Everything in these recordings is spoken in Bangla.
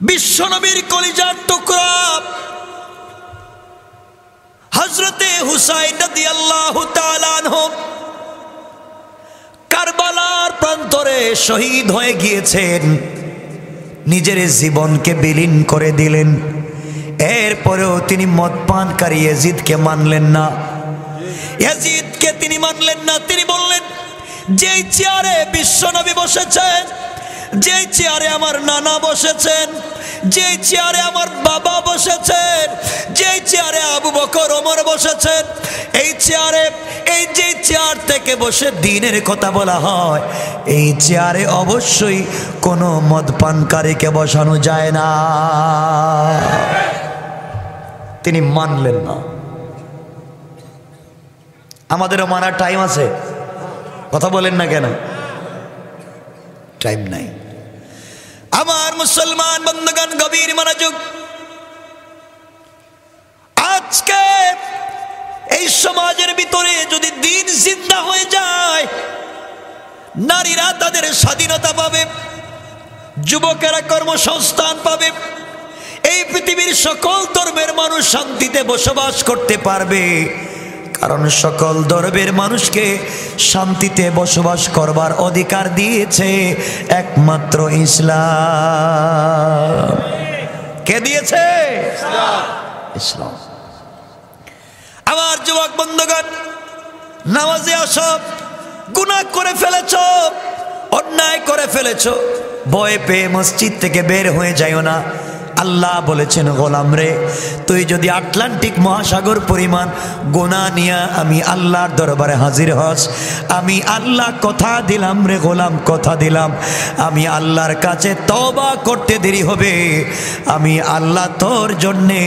বিশ্বনবীর কলিজার টুকরা হযরতে হুসাইন রাদিয়াল্লাহু তাআলা আনহু কারবালার প্রান্তরে শহীদ হয়ে গিয়েছেন, নিজের জীবনকে বিলীন করে দিলেন। এরপরেও তিনি মদ পানকারী ইয়াজিদকে মানলেন না। ইয়াজিদকে তিনি মানলেন না। তিনি বললেন, যেই চেয়ারে বিশ্বনবী বসেছেন, যেই চেয়ারে আমার নানা বসেছেন, যেই চেয়ারে আমার বাবা বসেছেন, যেই চেয়ারে আবু বকর ওমর বসেছেন, এই চেয়ারে, এই যে চেয়ার থেকে বসে দ্বীনের কথা বলা হয়, এই চেয়ারে অবশ্যই কোনো মদ পানকারীকে বসানো যায় না। তিনি মানলেন না। আমাদেরও মানার টাইম আছে, কথা বলেন না কেন? টাইম নাই। আমার মুসলমান বন্ধুগণ, গভীর মনোযোগ। আজকে এই সমাজের ভিতরে যদি দ্বীন জিন্দা হয়ে যায়, নারীরা তাদের স্বাধীনতা পাবে, যুবকেরা কর্মসংস্থান পাবে, এই পৃথিবীর সকল ধর্মের মানুষ শান্তিতে বসবাস করতে পারবে। কারণ সকল ধর্মের মানুষকে শান্তিতে বসবাস করবার অধিকার দিয়েছে একমাত্র ইসলাম। কে দিয়েছে? ইসলাম। আমার যুবক বন্ধুগণ, নামাজে আসো, গুনাহ করে ফেলেছো, অন্যায় করে ফেলেছো, ভয় পেয়ে মসজিদ থেকে বের হয়ে যাইও না। আল্লাহ বলেছেন, গোলাম রে, তুই যদি আটলান্টিক মহাসাগর পরিমাণ গুনাহ নিয়ে আমি আল্লাহর দরবারে হাজির হস, আমি আল্লাহ কথা দিলাম রে গোলাম, কথা দিলাম, আমি আল্লাহর কাছে তওবা করতে দেরি হবে, আমি আল্লাহ তোর জন্যে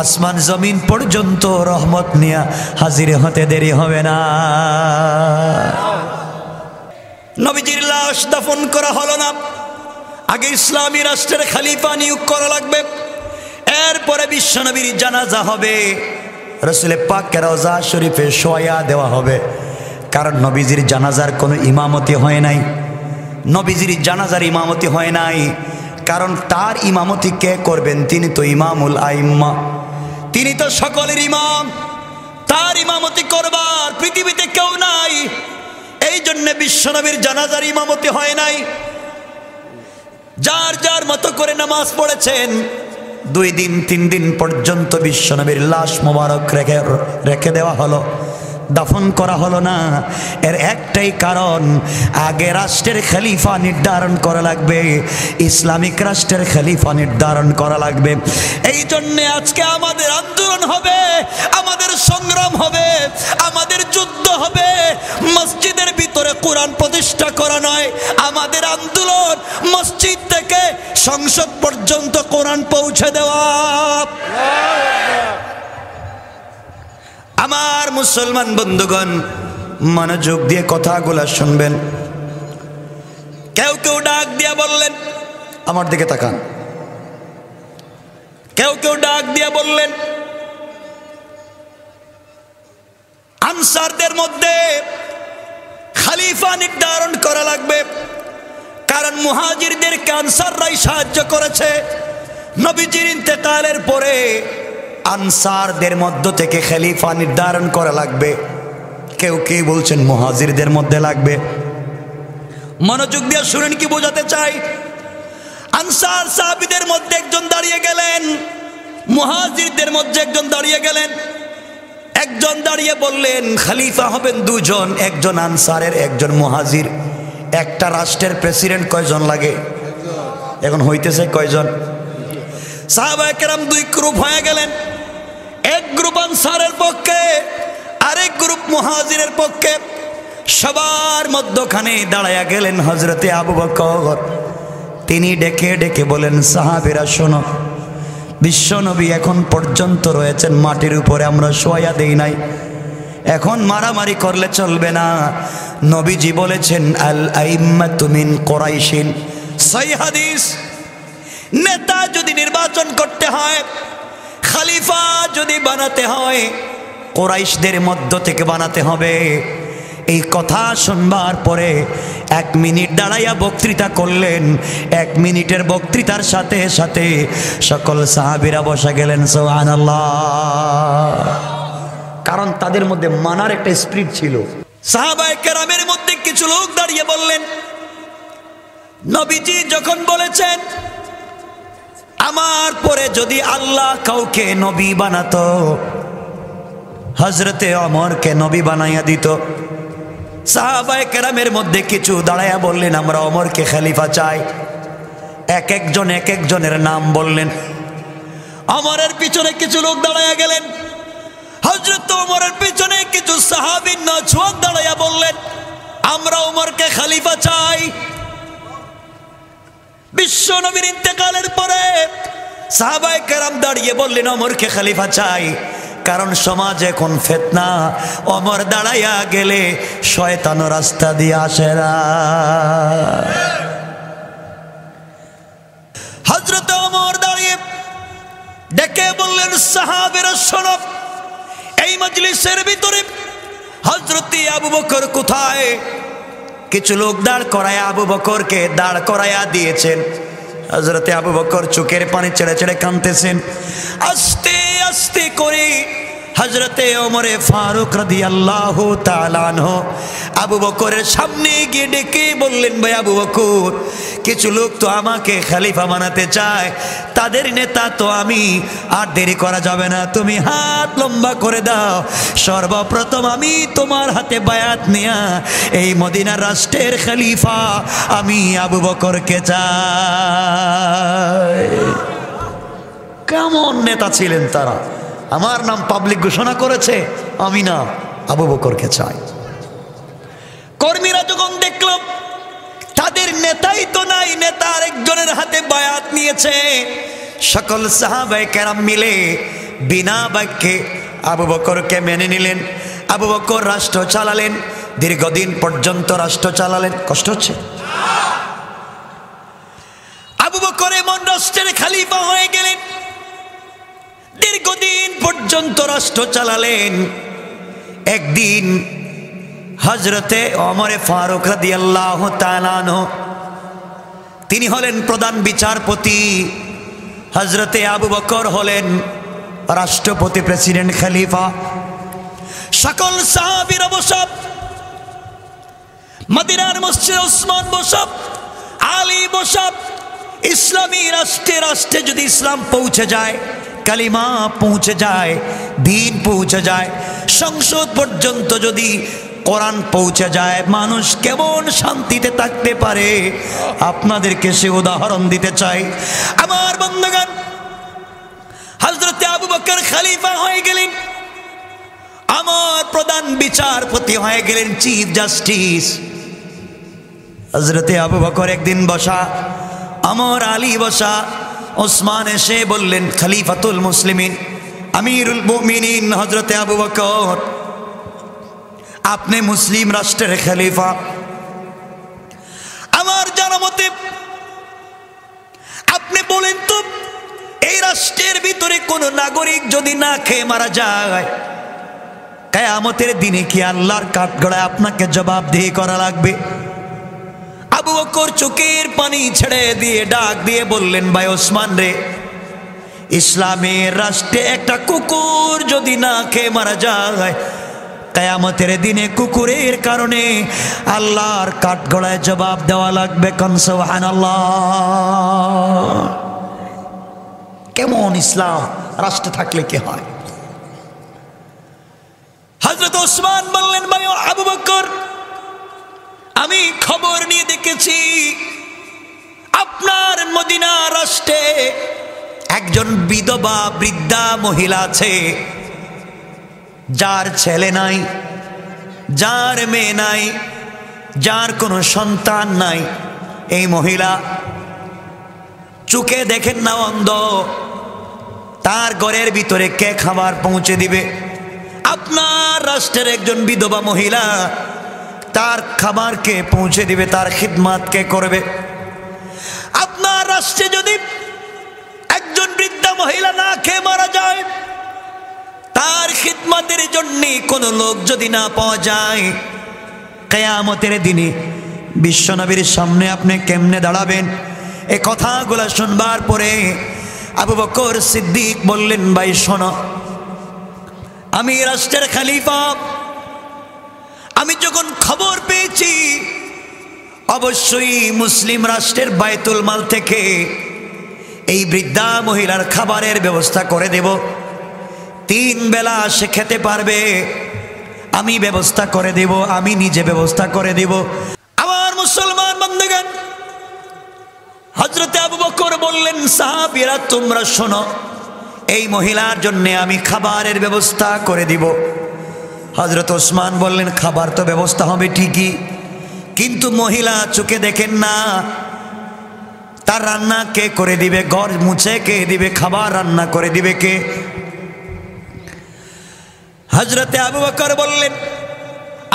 আসমান জমিন পর্যন্ত রহমত নিয়ে হাজির হতে দেরি হবে না। নবীজির লাশ দাফন করা হলো না, আগে ইসলামী রাষ্ট্রের খলিফা নিয়োগ করা লাগবে, এরপরে বিশ্বনবীর জানাজা হবে, রাসূল পাকের রওজা শরীফে শোয়া দেওয়া হবে। কারণ নবীজির জানাজার কোনো ইমামতি হয় নাই, নবীজির জানাজার ইমামতি হয় নাই। কারণ তার ইমামতি কে করবেন? তিনি তো ইমামুল আইম্মা, তিনি তো সকলের ইমাম, তার ইমামতি করবার পৃথিবীতে কেউ নাই। এই জন্য বিশ্বনবীর জানাজার ইমামতি হয় নাই। যার যার মতো করে নামাজ পড়েছেন, 2 দিন 3 দিন পর্যন্ত বিশ্বনবীর লাশ মোবারক রেখে দেওয়া হলো, দাফন করা হলো না। এর একটাই কারণ, আগে রাষ্ট্রের খলিফা নির্ধারণ করা লাগবে, ইসলামিক রাষ্ট্রের খলিফা নির্ধারণ করা লাগবে। এই জন্যে আজকে আমাদের আন্দোলন হবে, আমাদের সংগ্রাম হবে, আমাদের যুদ্ধ হবে। মসজিদের ভিতরে কোরআন প্রতিষ্ঠা করা নয়, আমাদের আন্দোলন মসজিদ থেকে সংসদ পর্যন্ত কোরআন পৌঁছে দেওয়া। আমার মুসলমান বন্ধুগণ, মনোযোগ দিয়ে কথাগুলো শুনবেন। কেউ কেউ ডাক দিয়া বললেন, আমার দিকে তাকান, কেউ কেউ ডাক দিয়া বললেন, আনসারদের মধ্যে খলিফা নির্ধারণ করা লাগবে, কারণ মুহাজিরদেরকে আনসাররাই সাহায্য করেছে। নবীজির ইন্তেকালের পরে আনসারদের মধ্য থেকে খলিফা নির্ধারণ করা লাগবে। কেউ কেউ বলছেন মুহাজিরদের মধ্যে লাগবে। মনোযোগ দিয়ে শুনেন কি বোঝাতে চাই। আনসার সাহাবীদের মধ্যে একজন দাঁড়িয়ে গেলেন, মুহাজিরদের মধ্যে একজন দাঁড়িয়ে গেলেন। একজন দাঁড়িয়ে বললেন খলিফা হবেন 2 জন, একজন আনসারের একজন মুহাজির। একটা রাষ্ট্রের প্রেসিডেন্ট কয়জন লাগে? এখন হইতেছে কয়জন? সাহাবায়ে কেরাম 2 গ্রুপ হয়ে গেলেন। এক গ্রুপ আনসারের পক্ষে, আরেক গ্রুপ মুহাজিরের পক্ষে। সবার মধ্যখানে দাঁড়ায়া গেলেন হযরতে আবু বকর। তিনি ডেকে ডেকে বলেন, সাহাবীরা শোনো, বিশ্বনবী এখন পর্যন্ত রয়েছেন মাটির উপরে, আমরা শোয়া দেই নাই, এখন মারামারি করলে চলবে না। নবীজি বলেছেন, আল আইম্মাতু মিন কুরাইশিন, সহিহ হাদিস। নেতা যদি নির্বাচন করতে হয়, খলিফা যদি বানাতে হয়, কুরাইশদের মধ্য থেকে বানাতে হবে। এই কথা শুনবার পরে 1 মিনিট দাঁড়াইয়া বক্তৃতা করলেন। 1 মিনিটের বক্তৃতার সাথে সাথে সকল সাহাবীরা বসে গেলেন সুবহানাল্লাহ। কারণ তাদের মধ্যে মানার একটা স্পিরিট ছিল। সাহাবায়ে কেরামের মধ্যে কিছু লোক দাঁড়িয়ে বললেন, নবীজি যখন বলেছেন আমার পরে যদি আল্লাহ কাউকে নবী বানাতো, হযরতে ওমরকে নবী বানাইয়া দিত। সাহাবায়ে কেরামের মধ্যে কিছু দাঁড়াইয়া বললেন, আমরা ওমরকে খলিফা চাই। এক একজনের নাম বললেন। ওমরের পিছনে কিছু লোক দাঁড়াইয়া গেলেন। হযরত ওমরের পিছনে কিছু সাহাবী নওজওয়ান দাঁড়াইয়া বললেন, আমরা ওমরকে খলিফা চাই। বিশ্ব নবীর ইন্তেকালের পরে সাহাবায়ে কেরাম দাঁড়িয়ে বললেন, ওমরকে খলিফা চাই। কারণ সমাজে এখন ফিতনা, ওমর দাঁড়াইয়া গেলে শয়তান রাস্তা দিয়ে আসে না। হযরত ওমর দাঁড়িয়ে ডেকে বললেন, সাহাবীরা শোনো, এই মজলিসের ভিতরে হযরত আবু বকর কোথায়? কিছু লোক দাঁড় করায়া আবু বকরকে দাঁড় করায়া দিয়েছেন। হযরত আবু বকর চোখের পানি ছেড়ে ছেড়ে কাঁদতেছেন। আস্তে আস্তে করে হযরতে ওমরে ফারুক রাদিয়াল্লাহু তাআলা আনহু আবু বকরের সামনে গিয়ে ডেকে বললেন, ভাই আবু বকর, কিছু লোক তো আমাকে খলিফা বানাতে চায়, তাদের নেতা তো আমি, আর দেরি করা যাবে না, তুমি হাত লম্বা করে দাও। সর্বপ্রথম আমি তোমার হাতে বায়াত নিয়া এই মদিনার রাষ্ট্রের খলিফা আমি আবু বকরকে চাই। কেমন নেতা ছিলেন তারা! আমার নাম পাবলিক ঘোষণা করেছে, আমি না, আবু বকরকে চাই। কর্মীরা যখন দেখল তাদের নেতাই তো নাই, নেতা আরেকজনের হাতে বায়াত নিয়েছে, সকল সাহাবায়ে কেরাম মিলে বিনা বাক্যে আবু বকরকে মেনে নিলেন। আবু বকর রাষ্ট্র চালালেন, দীর্ঘদিন পর্যন্ত রাষ্ট্র চালালেন। কষ্ট হচ্ছে? আবু বকর এমন রাষ্ট্রের খলিফা হয়ে গেলেন, দীর্ঘদিন পর্যন্ত রাষ্ট্র চালালেন। একদিন হযরতে ওমরে ফারুক রাদিয়াল্লাহু তাআলা আনহু, তিনি হলেন প্রধান বিচারপতি, হযরতে আবু বকর হলেন রাষ্ট্রপতি, প্রেসিডেন্ট, খলিফা। সকল সাহাবীরা বসব, মদিনার মসজিদে উসমান বসব, আলী বসব। ইসলামী রাষ্ট্রে যদি ইসলাম পৌঁছে যায়, কালিমা পৌঁছে যায়, দ্বীন পৌঁছে যায়, সংসদ পর্যন্ত যদি কোরআন পৌঁছে যায়, মানুষ কেমন শান্তিতে থাকতে পারে আপনাদেরকে সে উদাহরণ দিতে চাই। আমার বন্ধুগণ, হযরত আবু বকর খলিফা হয়ে গেলেন, আমার প্রধান বিচারপতি হয়ে গেলেন, চিফ জাস্টিস। হযরত আবু বকর একদিন বসা, ওমর, আলী বসা, ওসমান এসে বললেন, খলিফাতুল মুসলিমিন, আমিরুল মুমিনিন হযরত আবু বকর, আপনি মুসলিম রাষ্ট্রের খলিফা। আমার জানা মতে আপনি বলেন তো, এই রাষ্ট্রের ভিতরে কোন নাগরিক যদি না খেয়ে মারা যায়, কিয়ামতের দিনে কি আল্লাহর কাঠগড়ায় আপনাকে জবাবদিহি করা লাগবে? আবু বকর চোখের পানি ছেড়ে দিয়ে ডাক দিয়ে বললেন, ভাই ওসমান রে, ইসলামের রাষ্ট্রে একটা কুকুর যদি না খেয়ে মারা যায়, কিয়ামতের দিনে কুকুরের কারণে আল্লাহর কাঠগড়ায় জবাব দেওয়া লাগবে। কোন সুবহানাল্লাহ! কেমন ইসলাম রাষ্ট্রে থাকলে কি হয়? হযরত ওসমান বললেন, ভাই আবু বকর, আমি খবর নিয়ে দেখেছি আপনার মদিনা রাষ্ট্রে একজন বিধবা বৃদ্ধা মহিলা আছে, যার ছেলে নাই, যার মেয়ে নাই, যার কোনো সন্তান নাই। এই মহিলা চোখে দেখেন না, অন্ধ। তার ঘরের ভিতরে কে খাবার পৌঁছে দিবে? আপনার রাষ্ট্রের একজন বিধবা মহিলা, তার খাবার কে পৌঁছে দিবে? তার খিদমত কে করবে? আপনার রাষ্ট্রে যদি একজন বৃদ্ধা মহিলা না খেয়ে মারা যায়, তার খিদমতের জন্য কোনো লোক যদি না পাওয়া যায়, কিয়ামতের দিনে বিশ্বনবীর সামনে আপনি কেমনে দাঁড়াবেন? এই কথাগুলো শুনবার পরে আবু বকর সিদ্দিক বললেন, ভাই শোনো, আমি রাষ্ট্রের খলিফা, আমি যখন খবর পেয়েছি অবশ্যই মুসলিম রাষ্ট্রের বাইতুল মাল থেকে এই বৃদ্ধা মহিলার খাবারের ব্যবস্থা করে দেব, 3 বেলা সে খেতে পারবে, আমি ব্যবস্থা করে দেব, আমি নিজে ব্যবস্থা করে দেব। আমার মুসলমান বন্ধুগণ, হযরতে আবু বকর বললেন, সাহাবীরা তোমরা শোনো, এই মহিলার জন্য আমি খাবারের ব্যবস্থা করে দিব। হযরত ওসমান বললেন, খাবার তো ব্যবস্থা হবে ঠিকই, কিন্তু মহিলা চোখে দেখেন না, তার রান্না কে করে দিবে? ঘর মুছে কে দিবে? খাবার রান্না করে দিবে কে? হযরতে আবু বকর বললেন,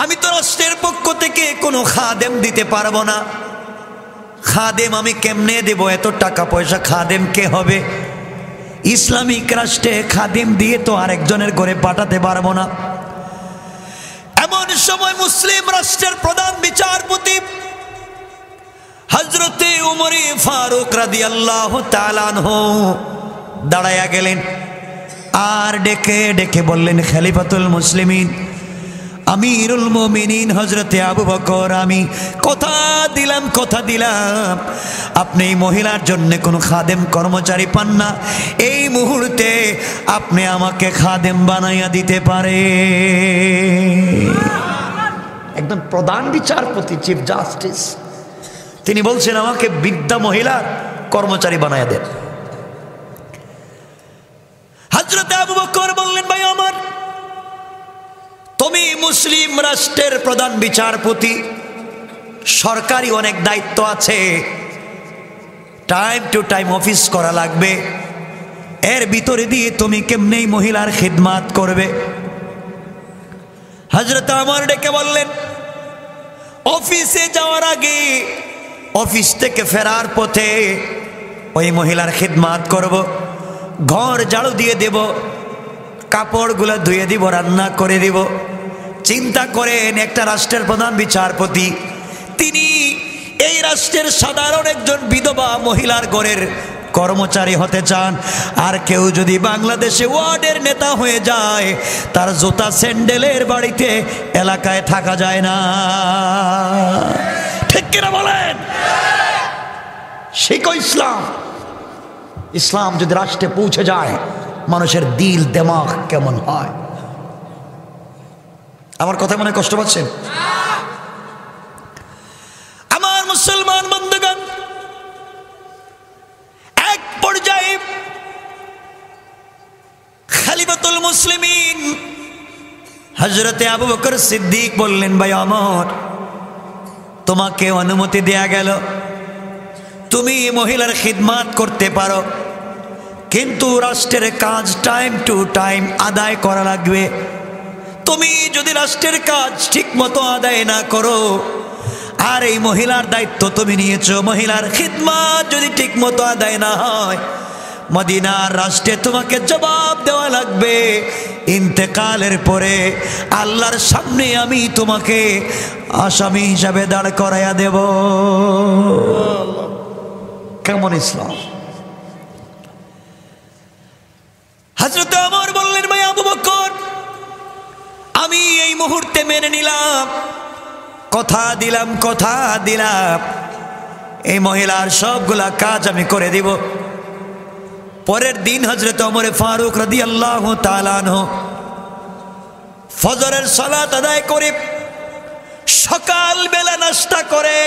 আমি তো রাষ্ট্রের পক্ষ থেকে কোনো খাদেম দিতে পারবো না। খাদেম আমি কেমনে দেব? এত টাকা পয়সা খাদেম কে হবে? ইসলামিক রাষ্ট্রে খাদেম দিয়ে তো আরেকজনের ঘরে পাঠাতে পারবো না। এমন সময় মুসলিম রাষ্ট্রের প্রধান বিচারপতি হযরতে উমর ফারুক রাদিয়াল্লাহু তাআলা আনহু দাঁড়ায়া গেলেন, আর ডেকে ডেকে বললেন, খলিফাতুল মুসলিমিন, আমিরুল মুমিনিন হযরতে আবু বকর, আমি কথা দিলাম আপনি এই মহিলার জন্য কোনো খাদেম কর্মচারী পান না, এই মুহূর্তে আপনি আমাকে খাদেম বানাইয়া দিতে পারে। একদম প্রধান বিচারপতি, চিফ জাস্টিস, তিনি বলছেন আমাকে বৃদ্ধা মহিলার কর্মচারী বানাইয়া দেন। হযরতে আবু বকর বললেন, ভাই আমার, তুমি মুসলিম রাষ্ট্রের প্রধান বিচারপতি, সরকারি অনেক দায়িত্ব আছে, টাইম টু টাইম অফিস করা লাগবে, এর ভিতরে দিয়ে তুমি কেমনে মহিলার খিদমাত করবে? হযরত ওমর ডেকে বললেন, অফিসে যাওয়ার আগে, অফিস থেকে ফেরার পথে ওই মহিলার খিদমাত করব, ঘর ঝাড়ু দিয়ে দেব, কাপড়গুলো ধুয়ে দিব, রান্না করে দিব। চিন্তা করেন, একটা রাষ্ট্রের প্রধান বিচারপতি, তিনি এই রাষ্ট্রের সাধারণ একজন বিধবা মহিলার ঘরের কর্মচারী হতে চান। আর কেউ যদি বাংলাদেশে ওয়ার্ডের নেতা হয়ে যায়, তার জুতা স্যান্ডেলের বাড়িতে এলাকায় থাকা যায় না, ঠিক কিনা বলেন? শিখো ইসলাম। ইসলাম যদি রাষ্ট্রে পৌঁছে যায়, মানুষের দিল দেমাগ কেমন হয়। আমার কথা মনে কষ্ট পাচ্ছেন? আমার মুসলমান বন্ধুগণ, এক পর্যায়ে খলিফাতুল মুসলিমিন হযরতে আবু বকর সিদ্দিক বললেন, ভাই ওমর, তোমাকে অনুমতি দেয়া গেল, তুমি মহিলার খিদমাত করতে পারো, কিন্তু রাষ্ট্রের কাজ টাইম টু টাইম আদায় করা লাগবে। তুমি যদি রাষ্ট্রের কাজ ঠিক মতো আদায় না করো, আর এই মহিলার দায়িত্ব তুমি নিয়েছো, মহিলার খিদমাত যদি ঠিক মতো আদায় না হয়, মদিনার রাষ্ট্রে তোমাকে জবাব দেওয়া লাগবে। ইন্তেকালের পরে আল্লাহর সামনে আমি তোমাকে আসামি হিসাবে দাঁড় করাইয়া দেব। কেমন ইসলাম! হযরত ওমর বললেন, ভাই আবু বকর, আমি এই মুহূর্তে মেনে নিলাম, কথা দিলাম, এই মহিলার সবগুলা কাজ আমি করে দিব। পরের দিন হযরত ওমর ফারুক রাদিয়াল্লাহু তাআলা আনহু ফজরের সালাত আদায় করে সকাল বেলা নাস্তা করে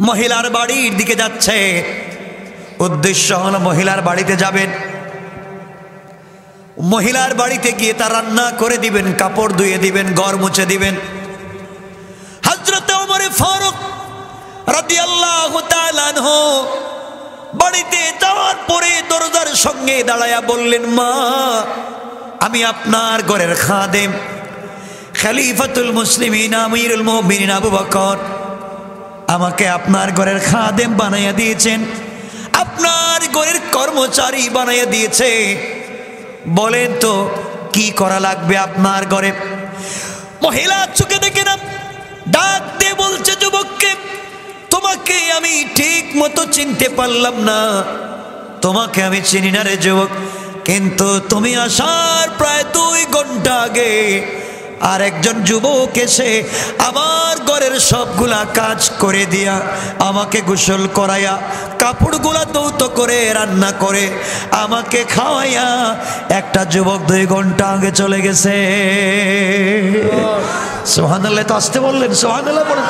মহিলার বাড়ির দিকে যাচ্ছে। উদ্দেশ্য হলো মহিলার বাড়িতে যাবেন, মহিলার বাড়িতে গিয়ে তার রান্না করে দিবেন, কাপড় ধুয়ে দিবেন, ঘর মুছে দিবেন। হযরত ওমর ফারুক রাদিয়াল্লাহু তাআলা আনহু বাড়িতে যাওয়ার পরে দরজার সঙ্গে দাঁড়ায়া বললেন, মা, আমি আপনার ঘরের খাদেম, খলিফাতুল মুসলিমিন আমিরুল মুমিনিন আবু বকর আমাকে আপনার ঘরের খাদেম বানাইয়া দিয়েছেন, আপনার ঘরের কর্মচারী বানাইয়া দিয়েছে। বলেন তো কি করা লাগবে আপনার ঘরে? মহিলা চোখে দেখে না, ডাক দিয়ে বলছে যুবককে, তোমাকে আমি ঠিক মতো চিনতে পারলাম না, তোমাকে আমি চিনি না রে যুবক, কিন্তু তুমি আসার প্রায় 2 ঘন্টা আগে আর একজন যুবক এসে আমার ঘরের সবগুলা কাজ করে দিয়া, আমাকে গোসল করাইয়া, কাপড়গুলা ধৌত করে, রান্না করে আমাকে খাওয়াইয়া একটা যুবক 2 ঘন্টা আগে চলে গেছে। সুবহানাল্লাহ। তো আসতে বললেন, সুবহানাল্লাহ বলেন।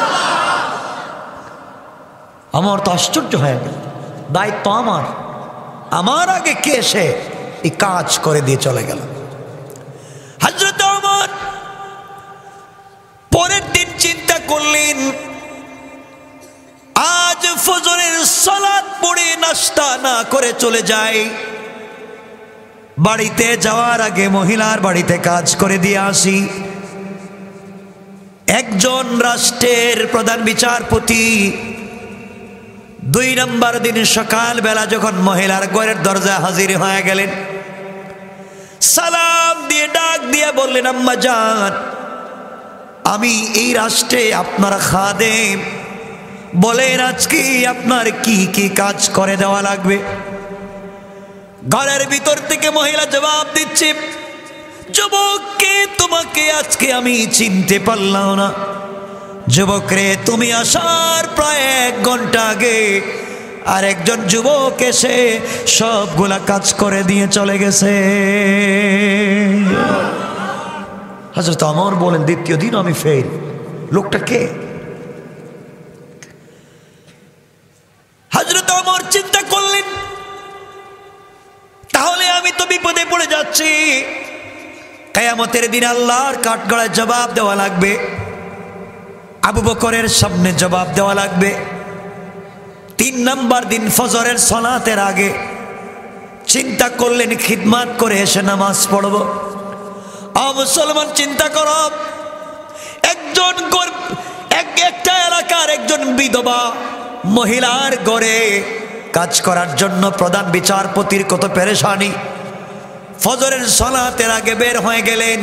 আমার তো আশ্চর্য হয়ে গেল, দায়িত্ব আমার আগে কে এসে এই কাজ করে দিয়ে চলে গেল। হযরত ওমর পরের দিন চিন্তা করলেন, আজ ফজরের সালাত পড়ে নাস্তা না করে চলে যাই, বাড়িতে যাওয়ার আগে মহিলার বাড়িতে কাজ করে দিয়ে আসি। একজন রাষ্ট্রের প্রধান বিচারপতি 2 নম্বর দিন সকাল বেলা যখন মহিলার ঘরের দরজা হাজির হয়ে গেলেন, সালাম দিয়ে ডাক দিয়ে বললেন, আম্মা জান, আমি এই রাষ্ট্রে আপনার খাদেম, বলেন আজকে আপনার কি কি কাজ করে দেওয়া লাগবে। ঘরের ভিতর থেকে মহিলা জবাব দিচ্ছে, যুবককে তোমাকে আজকে আমি চিনতে পারলাম না। যুবক রে, তুমি আসার প্রায় 1 ঘন্টা আগে আর একজন যুবক এসে সবগুলা কাজ করে দিয়ে চলে গেছে। হযরত ওমর বলেন, দ্বিতীয় দিন আমি ফেল। লোকটা কে? হযরত ওমর চিন্তা করলেন, তাহলে আমি তো বিপদে পড়ে যাচ্ছি, কিয়ামতের দিন আল্লাহর কাঠগড়ায় জবাব দেওয়া লাগবে, আবু বকরের সামনে জবাব দেওয়া লাগবে। 3 নম্বর দিন ফজরের সালাতের আগে চিন্তা করলেন, খিদমত করে এসে নামাজ পড়ব। মুসলমান, চিন্তা করো, একটা এলাকার একজন বিধবা মহিলার ঘরে কাজ করার জন্য প্রধান বিচারপতির কত পেরেশানি। ফজরের সালাতের আগে বের হয়ে গেলেন,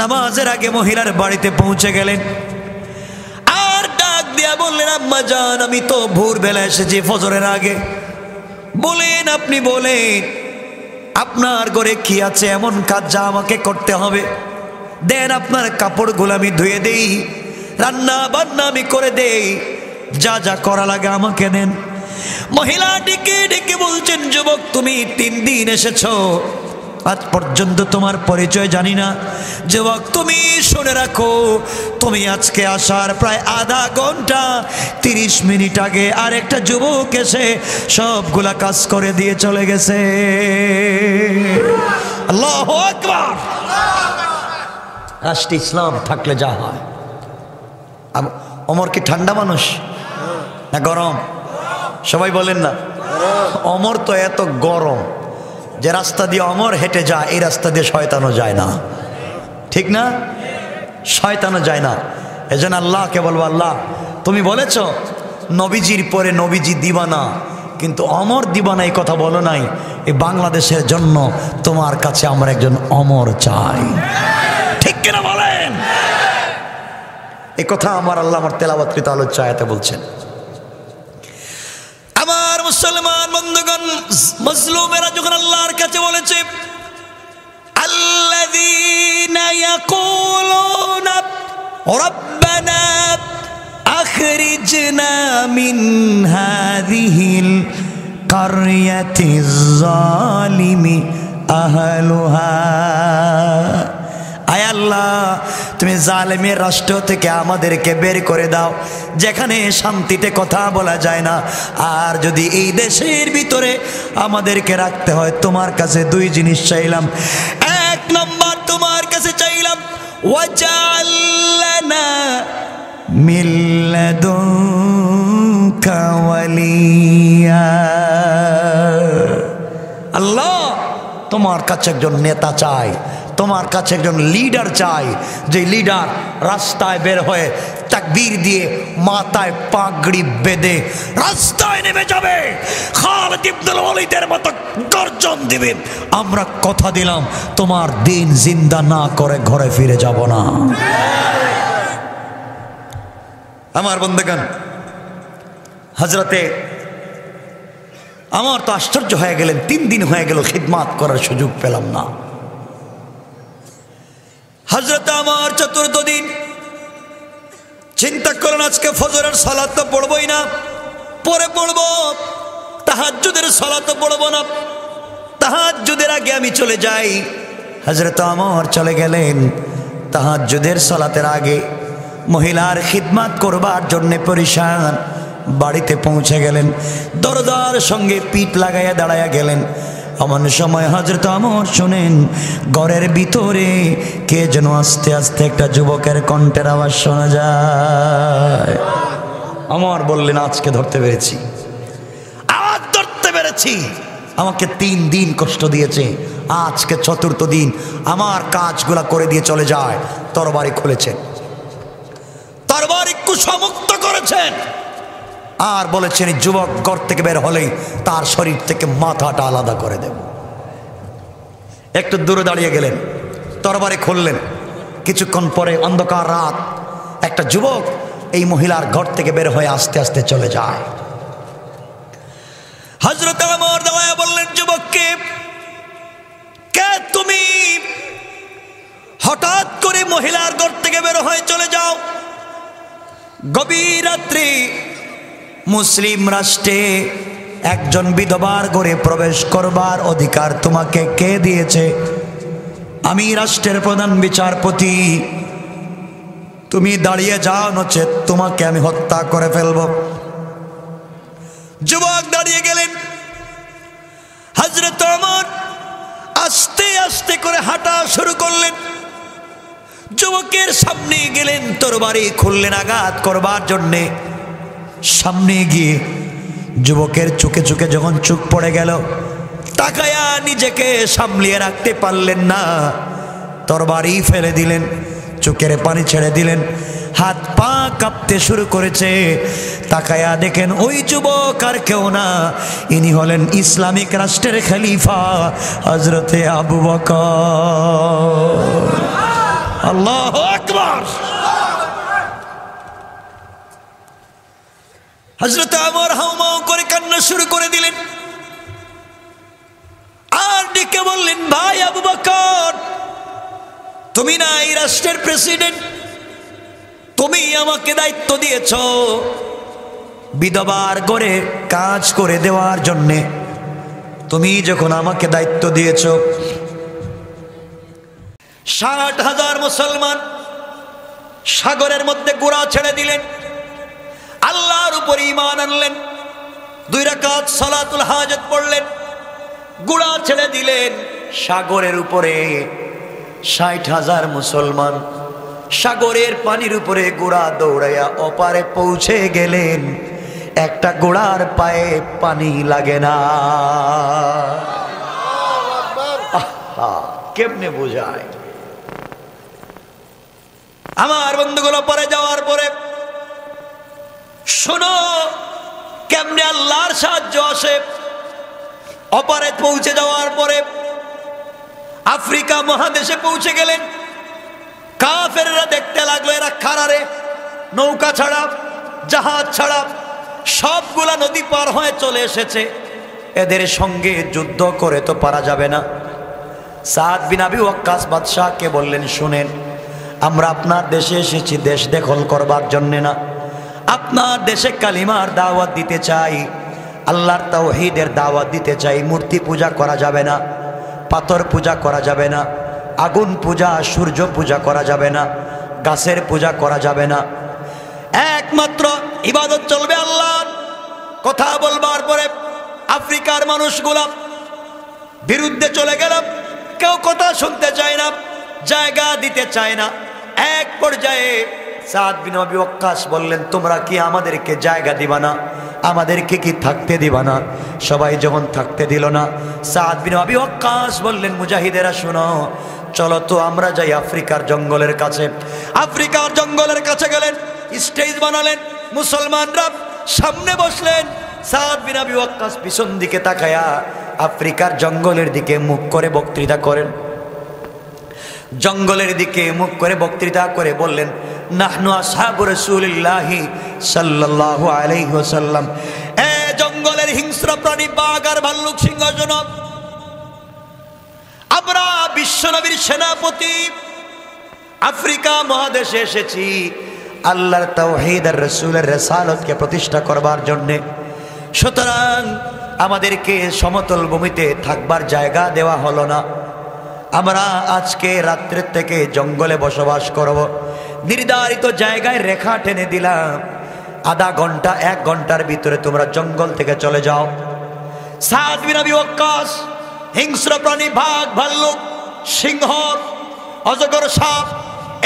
নামাজের আগে মহিলার বাড়িতে পৌঁছে গেলেন, আর ডাক দিয়া বললেন, আম্মা জান, আমি তো ভোরবেলা এসেছি ফজরের আগে। বলেন, আপনি বলেন আপনার ঘরে কি আছে এমন কাজ যা আমাকে করতে হবে? দেন আপনার কাপড়গুলো আমি ধুয়ে দেই, রান্না বান্না আমি করে দেই, যা যা করা লাগে আমাকে দেন। মহিলা ডেকে ডেকে বলছেন, যুবক তুমি 3 দিন এসেছো, আজ পর্যন্ত তোমার পরিচয় জানি না। যুবক তুমি শুনে রাখো, তুমি আজকে আসার প্রায় আধা ঘন্টা 30 মিনিট আগে আর একটা যুবক এসে সবগুলা কাজ করে দিয়ে চলে গেছে। আল্লাহু আকবার। রাষ্ট্র ইসলাম থাকলে যা হয়। ওমর কি ঠান্ডা মানুষ না গরম? সবাই বলেন না। ওমর তো এত গরম যে রাস্তা দিয়ে ওমর হেঁটে যায়, এই রাস্তা দিয়ে শয়তানও যায় না, ঠিক না? শয়তানও যায় না। এজন্য আল্লাহকে বলবো, আল্লাহ তুমি বলেছ নবীজির পরে নবীজি দিবানা, কিন্তু অমর দিবানা এই কথা বলো নাই। এই বাংলাদেশের জন্য তোমার কাছে আমরা একজন অমর চাই, ঠিক কিনা বলেন? এই কথা আমার আল্লাহ আমার তেলাওয়াতকৃত আলোচ্য আয়াতে বলছেন। আমার মুসলমান বন্ধুগণ, মজলুমেরা যখন আল্লাহর কাছে বলেছে, আল্লাযীনা ইয়াকুলুনা রাব্বানা আখরিজনা মিন হাযিহিল কারইয়াতিজ যালিমি আহলুহা। আয় আল্লাহ, তুমি জালেমের রাষ্ট্র থেকে আমাদেরকে বের করে দাও, যেখানে শান্তিতে কথা বলা যায় না। আর যদি এই দেশের ভিতরে আমাদেরকে রাখতে হয়, তোমার কাছে 2 জিনিস চাইলাম। 1 নম্বর তোমার কাছে চাইলাম, ওয়াজআল লানা মিন লাদুনকা ওয়ালিয়া। আল্লাহ, তোমার কাছে একজন নেতা চাই, তোমার কাছে একজন লিডার চাই, যে লিডার রাস্তায় বের হয়ে তাকবীর দিয়ে মাথায় পাগড়ি বেঁধে রাস্তায় নেমে যাবে, খাল খালিদ ইবনুল ওয়ালিদের মতো গর্জন দিবে, আমরা কথা দিলাম তোমার দিন জিন্দা না করে ঘরে ফিরে যাব না। আমার বন্ধুগণ, হযরতে আমার তো আশ্চর্য হয়ে গেলেন, 3 দিন হয়ে গেল খিদমাত করার সুযোগ পেলাম না। হযরতে আমার 4th দিন চিন্তা করেন আজকে ফজরের সালাত তো পড়বই না, পরে পড়ব, তাহাজ্জুদের সালাত তো পড়ব না, তাহাজ্জুদের আগে আমি চলে যাই। হযরত আমার চলে গেলেন তাহাজ্জুদের সালাতের আগে, মহিলার খিদমত করবার জন্য পরিশান বাড়িতে পৌঁছে গেলেন, দরজার সঙ্গে পিঠ লাগাইয়া দাঁড়াইয়া গেলেন। এমন সময় হযরত আমর শুনেন ঘরের ভিতরে কে যেন আস্তে আস্তে একটা যুবকের কণ্ঠের আওয়াজ শোনা যায়। আমর বললেন আজকে ধরতে পেরেছি, আজ ধরতে পেরেছি। আমাকে 3 দিন কষ্ট দিয়েছে, আজকে 4th দিন আমার কাজগুলা করে দিয়ে চলে যায়। তরবারি খুলেছেন, তরবারি কুশমুক্ত করেছেন, আর বলেছেন যুবক ঘর থেকে বের হলেই তার শরীর থেকে মাথাটা আলাদা করে দেব। একটু দূরে দাঁড়িয়ে গেলেন, তরবারি খুললেন। কিছুক্ষণ পরে অন্ধকার রাত, একটা যুবক এই মহিলার ঘর থেকে বের হয়ে আস্তে আস্তে চলে যায়। হযরত ওমর দাঁড়ায়া বললেন যুবককে, কে তুমি? হঠাৎ করে মহিলার ঘর থেকে বের হয়ে চলে যাও। গভীর রাত্রে মুসলিম রাষ্ট্রে একজন বিধবার ঘরে প্রবেশ করবার অধিকার তোমাকে কে দিয়েছে? আমি রাষ্ট্রের প্রধান বিচারপতি, তুমি দাঁড়িয়ে যাও, নচেত তোমাকে আমি হত্যা করে ফেলব। যুবক দাঁড়িয়ে গেলেন। হযরত ওমর আস্তে আস্তে করে হাঁটা শুরু করলেন, যুবকের সামনে গেলেন, তরবারি খুললেন আঘাত করবার জন্যে। সামনে গিয়ে যুবকের চোখে চোখে যখন চোখ পড়ে গেল, তাকায়া নিজেকে সামলিয়ে রাখতে পারলেন না, তরবারি ফেলে দিলেন, চোখের পানি ছেড়ে দিলেন, হাত পা কাঁপতে শুরু করেছে। তাকায়া দেখেন ওই যুবক আর কেউ না, ইনি হলেন ইসলামিক রাষ্ট্রের খলিফা হযরতে আবু বকর। আল্লাহু আকবার। হযরত ওমর হাউমাউ করে কান্না শুরু করে দিলেন, আর ডেকে বললেন, ভাই আবু বকর, তুমি না এই রাষ্ট্রের প্রেসিডেন্ট, তুমি আমাকে দায়িত্ব দিয়েছ বিধবার ঘরে কাজ করে দেওয়ার জন্যে। তুমি যখন আমাকে দায়িত্ব দিয়েছ, 60,000 মুসলমান সাগরের মধ্যে গোড়া ছেড়ে দিলেন, আল্লাহর উপর ঈমান আনলেন, 2 রাকাত সালাতুল হাজত পড়লেন, গোড়া ছেড়ে দিলেন। সাগরের উপরে 60,000 মুসলমান সাগরের পানির উপরে গোড়া দৌড়াইয়া ওপারে পৌঁছে গেলেন। একটা গোড়ার পায়ে পানি লাগে না। কেমনে বোঝায়? আমার বন্ধুগুলো পরে যাওয়ার পরে শোনো কেমনে আল্লাহর সাহায্য আসে। অপারে পৌঁছে যাওয়ার পরে আফ্রিকা মহাদেশে পৌঁছে গেলেন। কাফেররা দেখতে লাগলো এরা খারারে, নৌকা ছাড়া জাহাজ ছাড়া সবগুলা নদী পার হয়ে চলে এসেছে, এদের সঙ্গে যুদ্ধ করে তো পারা যাবে না। সাদ বিন আবি ওয়াক্কাস বাদশাহকে বললেন, শুনেন, আমরা আপনার দেশে এসেছি দেশ দখল করবার জন্যে না, আপনার দেশে কালিমার দাওয়াত দিতে চাই, আল্লাহর তাওহীদের দাওয়াত দিতে চাই। মূর্তি পূজা করা যাবে না, পাথর পূজা করা যাবে না, আগুন পূজা সূর্য পূজা করা যাবে না, গাছের পূজা করা যাবে না, একমাত্র ইবাদত চলবে আল্লাহর। কথা বলবার পরে আফ্রিকার মানুষগুলা বিরুদ্ধে চলে গেল, কেউ কথা শুনতে চায় না, জায়গা দিতে চায় না। এক পর্যায়ে সাদ বিন আবি ওয়াক্কাস বললেন, তোমরা কি আমাদেরকে জায়গা দিবা না, আমাদেরকে কি থাকতে দিবা না? সবাই যখন থাকতে দিল না, সাদ বিন আবি ওয়াক্কাস বললেন, মুজাহিদেরা শোনো, চলো তো আমরা যাই আফ্রিকার জঙ্গলের কাছে। আফ্রিকার জঙ্গলের কাছে গেলেন, স্টেজ বানালেন, মুসলমানরা সামনে বসলেন, সাদ বিন আবি ওয়াক্কাস পিছন দিকে তাকায়া আফ্রিকার জঙ্গলের দিকে মুখ করে বক্তৃতা করেন। জঙ্গলের দিকে মুখ করে বক্তৃতা করে বললেন, নাহনু আসহাবু রাসূলিল্লাহি সাল্লাল্লাহু আলাইহি ওয়াসাল্লাম, এ জঙ্গলের হিংস্র প্রাণী বাঘ আর ভাল্লুক সিংহ জনক, আমরা বিশ্বনবীর সেনাপতি আফ্রিকা মহাদেশে এসেছি আল্লাহর তাওহীদ আর রাসূলের রিসালাতকে প্রতিষ্ঠা করবার জন্য। সুতরাং আমাদেরকে সমতল ভূমিতে থাকবার জায়গা দেওয়া হলো না, আমরা আজকে রাত্রের থেকে জঙ্গলে বসবাস করব। নির্ধারিত জায়গায় রেখা টেনে দিলাম, আধা ঘন্টা 1 ঘন্টার ভিতরে তোমরা জঙ্গল থেকে চলে যাও। সাদ বিন আবি ওয়াক্কাস হিংস্র প্রাণী বাঘ ভাল্লুক সিংহ অজগর সাপ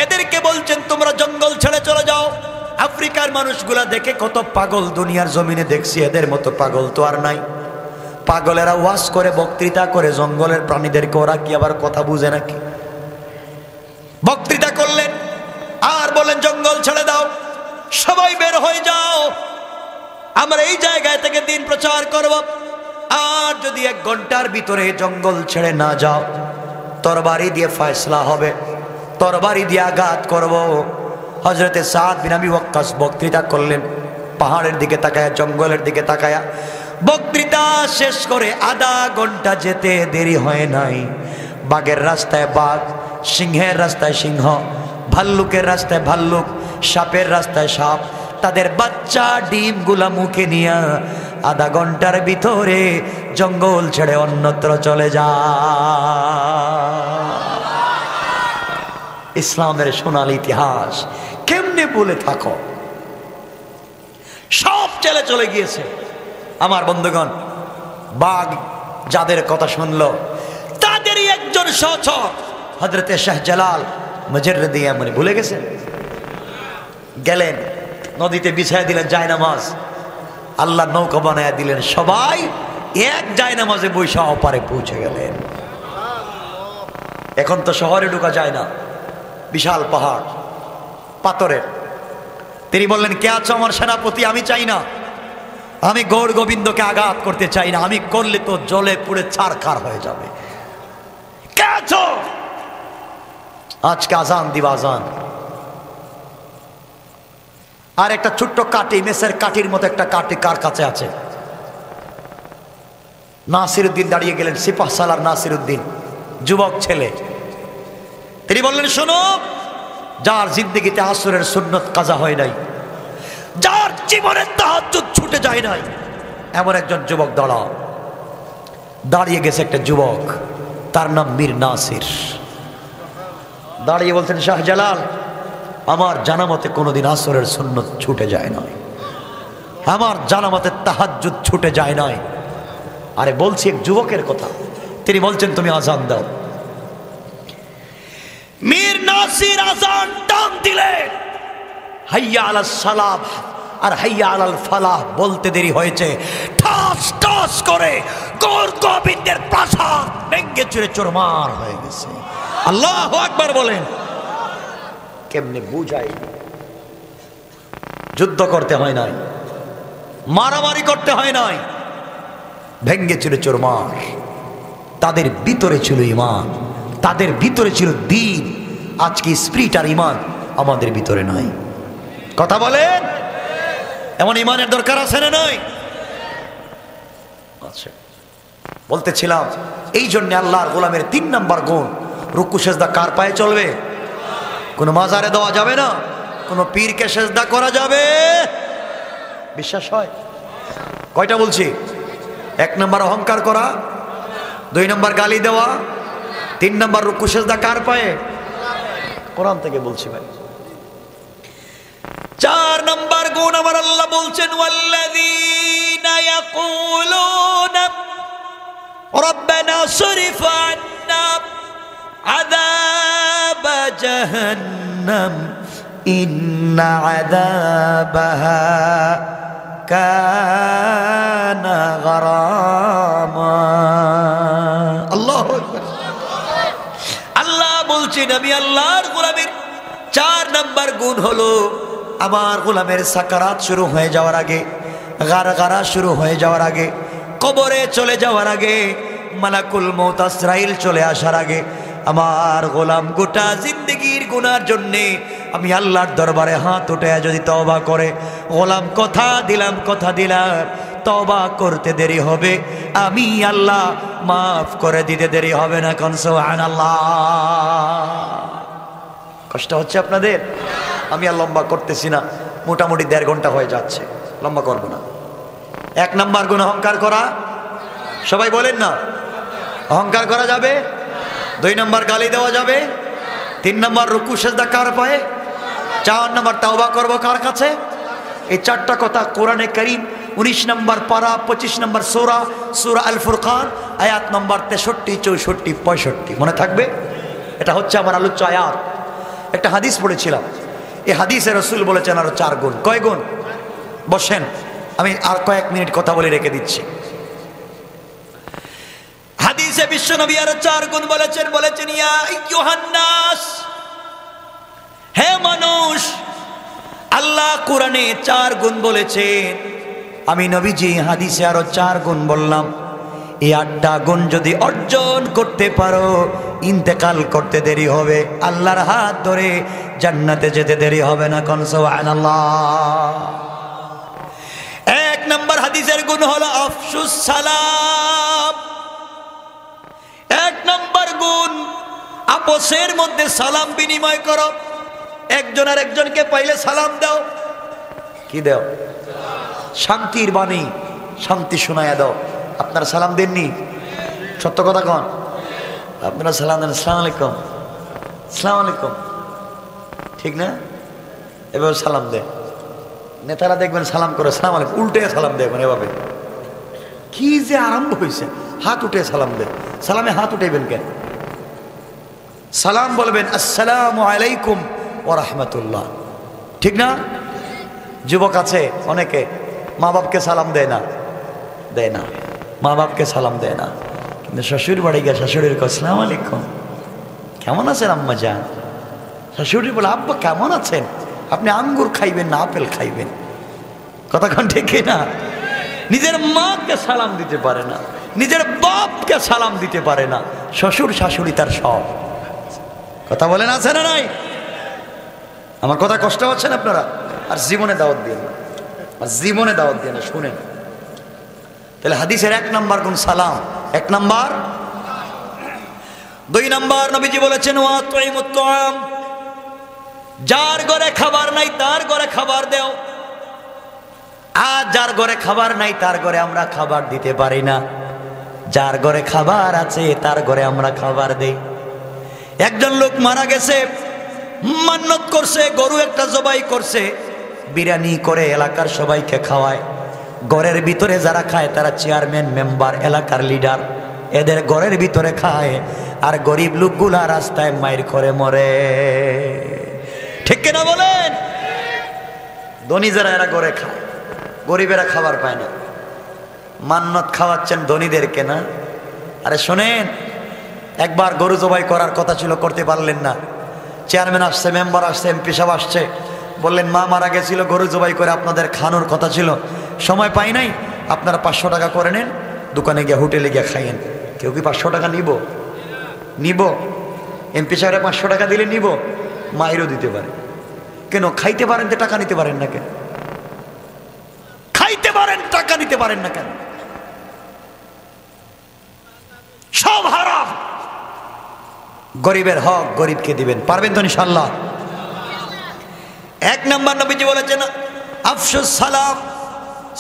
এদেরকে বলছেন তোমরা জঙ্গল ছেড়ে চলে যাও। আফ্রিকার মানুষগুলা দেখে কত পাগল দুনিয়ার জমিনে দেখছি, এদের মতো পাগল তো আর নাই। পাগলেরা ওয়াজ করে বক্তৃতা করে জঙ্গলের প্রাণীদেরকে, ওরা কি আবার কথা বুঝে নাকি? বক্তৃতা করলেন আর বলেন জঙ্গল ছেড়ে দাও, সবাই বের হয়ে যাও, আমরা এই জায়গায় থেকে দিন প্রচার করব। আর যদি 1 ঘন্টার ভিতরে জঙ্গল ছেড়ে না যাও, তরবারি দিয়ে ফয়সলা হবে, তরবারি দিয়ে আঘাত করব। হযরতে সাদ বিন আবি ওয়াক্কাস বক্তৃতা করলেন, পাহাড়ের দিকে তাকায়া জঙ্গলের দিকে তাকায়া বক্তৃতা শেষ করে আধা ঘন্টা যেতে দেরি হয় নাই। বাঘের রাস্তায় বাঘ, সিংহের রাস্তায় সিংহ, ভাল্লুকের রাস্তায় ভাল্লুক, সাপের রাস্তায় সাপ, তাদের বাচ্চা ডিমগুলা মুখে নিয়ে আধা ঘন্টার ভিতরে জঙ্গল ছেড়ে অন্যত্র চলে যায়। ইসলামের সোনালী ইতিহাস কেমনে বলে থাকো, সব ছেলে চলে গিয়েছে। আমার বন্ধুগণ, বাঘ যাদের কথা শুনলো তাদেরই একজন সহচর হযরতে শাহজালাল মুজাররিদি ইয়ামানি ভুলে গেছেন। গেলেন নদীতে বিছায়া দিলেন জায়নামাজ, আল্লাহ নৌকা বানায়া দিলেন, সবাই এক জায়নামাজে বৈশা ওপারে পৌঁছে গেলেন। এখন তো শহরে ঢোকা যায় না, বিশাল পাহাড় পাথরের। তিনি বললেন, কে আছো আমার সেনাপতি? আমি চাই না, আমি গৌর গোবিন্দকে আঘাত করতে চাই না, আমি করলে তো জলে পুড়ে ছারখার হয়ে যাবে। কে আছো? আজকে আজান দিবা, আজান। আর একটা ছোট্ট কাঠি, মেসের কাঠির মতো একটা কাঠি কার কাছে আছে? নাসিরউদ্দিন দাঁড়িয়ে গেলেন, সিপাহ সালার নাসিরউদ্দিন, যুবক ছেলে। তিনি বললেন, শোনো, যার জিন্দেগিতে আসরের সুন্নত কাজা হয় নাই, যার জীবনের তাহাজ্জুদ ছুটে যায় নাই, এমন একজন যুবক দাঁড়াও। দাঁড়িয়ে গেছে একটা যুবক, তার নাম মীর নাসির। দাঁড়িয়ে বলছেন, শাহজালাল, আমার জানামতে কোনোদিন আসরের সুন্নত ছুটে যায় নাই, আমার জানামতে তাহাজ্জুদ ছুটে যায় নাই। আরে বলছি এক যুবকের কথা। তিনি বলছেন, তুমি আজান দাও। মীর নাসির আজান টান দিলেন, হাইয়া আলাস সালাহ আর হাইয়া আলাল ফালাহ বলতে দেরি হয়েছে, ঠাস ঠাস করে গৌর গোবিন্দের প্রাসাদ ভেঙে চুরে চুরমার হয়ে গেছে। আল্লাহু আকবার বলেন। কেমনে বুঝাই? যুদ্ধ করতে হয় নাই, মারামারি করতে হয় নাই, ভেঙে চুরে চুরমার। তাদের ভিতরে ছিল ঈমান, তাদের ভিতরে ছিল দ্বীন। আজকে স্পিরিট আর ঈমান আমাদের ভিতরে নাই। কথা বলেন, এমন ঈমানের দরকার আছে না নাই? আচ্ছা, বলতেছিলাম এই জন্য আল্লাহর গোলামের 3 নাম্বার গুণ, রুকু সেজদা কার পায়ে চলবে? কোনো মাজারে দেওয়া যাবে না, কোনো পীরকে সেজদা করা যাবে? বিশ্বাস হয়? কয়টা বলছি? 1 নাম্বার অহংকার করা, 2 নাম্বার গালি দেওয়া, 3 নাম্বার রুকু সেজদা কার পায়ে? কোরআন থেকে বলছি ভাই। 4 নাম্বার গুণ আমার আল্লাহ বলছেন, ওয়াল্লাযীনা ইয়াকুলুনা রাব্বানা সরিফ আন্না আযাব জাহান্নাম ইন্না আযাবাহা কানা গরামা। আল্লাহু আকবার। আল্লাহ বলছেন, আমি আল্লাহর গোলামের 4 নাম্বার গুণ হলো, আমার গোলামের সাকারাত শুরু হয়ে যাওয়ার আগে গারগারা শুরু হয়ে যাওয়ার আগে, কবরে চলে যাওয়ার আগে, মালাকুল মউত আজরাইল চলে আসার আগে আমার গোলাম গোটা জিন্দেগির গুনার জন্যে আমি আল্লাহর দরবারে হাত উঠে যদি তওবা করে, গোলাম কথা দিলাম তওবা করতে দেরি হবে, আমি আল্লাহ মাফ করে দিতে দেরি হবে না। কোন সুবহানাল্লাহ। কষ্ট হচ্ছে আপনাদের? আমি আর লম্বা করতেছি না, মোটামুটি 1.5 ঘন্টা হয়ে যাচ্ছে, লম্বা করব না। 1 নাম্বার গুণ অহংকার করা, সবাই বলেন না। অহংকার করা যাবে? 2 নাম্বার গালি দেওয়া যাবে? 3 নাম্বার রুকু সিজদা কার পায়ে? 4 নাম্বার তওবা করব কার কাছে? এই 4টা কথা কোরআনে কারীম 19 নম্বর পারা 25 নম্বর সূরা আল ফুরকান আয়াত নম্বর 63, 64, 65 মনে থাকবে। এটা হচ্ছে আমার আলোচ্য আয়াত। একটা হাদিস পড়েছিলাম, এই হাদিসে রাসূল বলেছেন আরো 4 গুণ। কয় গুণ? বসেন, আমি আর কয়েক মিনিট কথা বলে রেখে দিচ্ছি। হাদিসে বিশ্বনবী আরো 4 গুণ বলেছেন ইয়া আইয়ুহান নাস, হে মানুষ। আল্লাহ কোরআনে 4 গুণ বলেছেন, আমি নবীজি হাদিসে আরো 4 গুণ বললাম। এই 8টা গুণ যদি অর্জন করতে পারো, ইন্তেকাল করতে দেরি হবে, আল্লাহর হাত ধরে জান্নাতে যেতে দেরি হবে না। কোন সুবহানাল্লাহ। 1 নম্বর হাদিসের গুণ হলো আফশুস সালাম। 1 নম্বর গুণ, আপসের মধ্যে সালাম বিনিময় করো। একজন আর একজনকে পাইলে সালাম দাও। কি দাও? শান্তির বাণী, শান্তি শোনায়া দাও। আপনারা সালাম দেননি? সত্য কথা কন, আপনারা সালাম দেন। আসসালামু আলাইকুম, আসসালামু আলাইকুম, ঠিক না? এভাবে সালাম দেয় নেতারা, দেখবেন সালাম করে আসসালামু আলাইকুম, উল্টে সালাম দেয়। এভাবে কি যে আরম্ভ হয়েছে, হাত উঠে সালাম দেয়। সালামে হাত উঠাইবেন কেন? সালাম বলবেন আসসালামু আলাইকুম ওয়া রাহমাতুল্লাহ, ঠিক না? যুবক আছে অনেকে মা বাপকে সালাম দেয় না, মা বাপকে সালাম দেয় না, কিন্তু শ্বশুর বাড়ি গিয়ে শাশুড়ির কে আসসালামু আলাইকুম, কেমন আছেন আম্মা জান? শাশুড়ি বলে আব্বা কেমন আছেন? আপনি আঙ্গুর খাইবেন না আপেল খাইবেন? কথা কোন ঠিক না? নিজের মাকে সালাম দিতে পারে না, নিজের বাপকে সালাম দিতে পারে না, শ্বশুর শাশুড়ি তার সব। কথা বলেন আছে না নাই? আমার কথা কষ্ট হচ্ছে না আপনারা? আর জীবনে দাওয়াত দিয়ে না, আর জীবনে দাওয়াত দিয়ে না, শুনেন। তাহলে হাদিসের 1 নম্বর গুণ সালাম। 1 নম্বর। 2 নম্বর নবীজি বলেছেন ওয়া তুইমুত তুআম, যার ঘরে খাবার নাই তার ঘরে খাবার দাও। আর যার ঘরে খাবার নাই তার ঘরে আমরা খাবার দিতে পারি না, যার ঘরে খাবার আছে তার ঘরে আমরা খাবার দেই। একজন লোক মারা গেছে, মান্নত করছে, গরু একটা জবাই করছে, বিরিয়ানি করে এলাকার সবাইকে খাওয়ায়। ঘরের ভিতরে যারা খায় তারা চেয়ারম্যান, মেম্বার, এলাকার লিডার, এদের ঘরের ভিতরে খায়, আর গরিব লোকগুলা রাস্তায় মাইর করে মরে। ঠিক কিনা বলেন? ধনী যারা এরা ঘরে খায়, গরিবেরা খাবার পায় না। মান্নত খাওয়াচ্ছেন ধনীদেরকে না? আরে শোনেন, একবার গরু জবাই করার কথা ছিল, করতে পারলেন না। চেয়ারম্যান আসছে, মেম্বার আসছে, এমপি সাহেব আসছে, বললেন মা মারা গেছিল, গরু জবাই করে আপনাদের খানোর কথা ছিল, সময় পাই নাই, আপনারা 500 টাকা করে নেন, দোকানে গিয়ে হোটেলে গিয়ে খাইয়েন। কেউ কি 500 টাকা নিব? এমপি সাহেব 500 টাকা দিলে নিব? মাইরও দিতে পারে। কেন? খাইতে পারেন তো টাকা নিতে পারেন না কেন? খাইতে পারেন, টাকা নিতে পারেন না কেন? সব হারাম। গরিবের হক গরিবকে দিবেন, পারবেন তো ইনশাআল্লাহ? 1 নম্বর নবীজি বলেছেন আফশুস সালাম,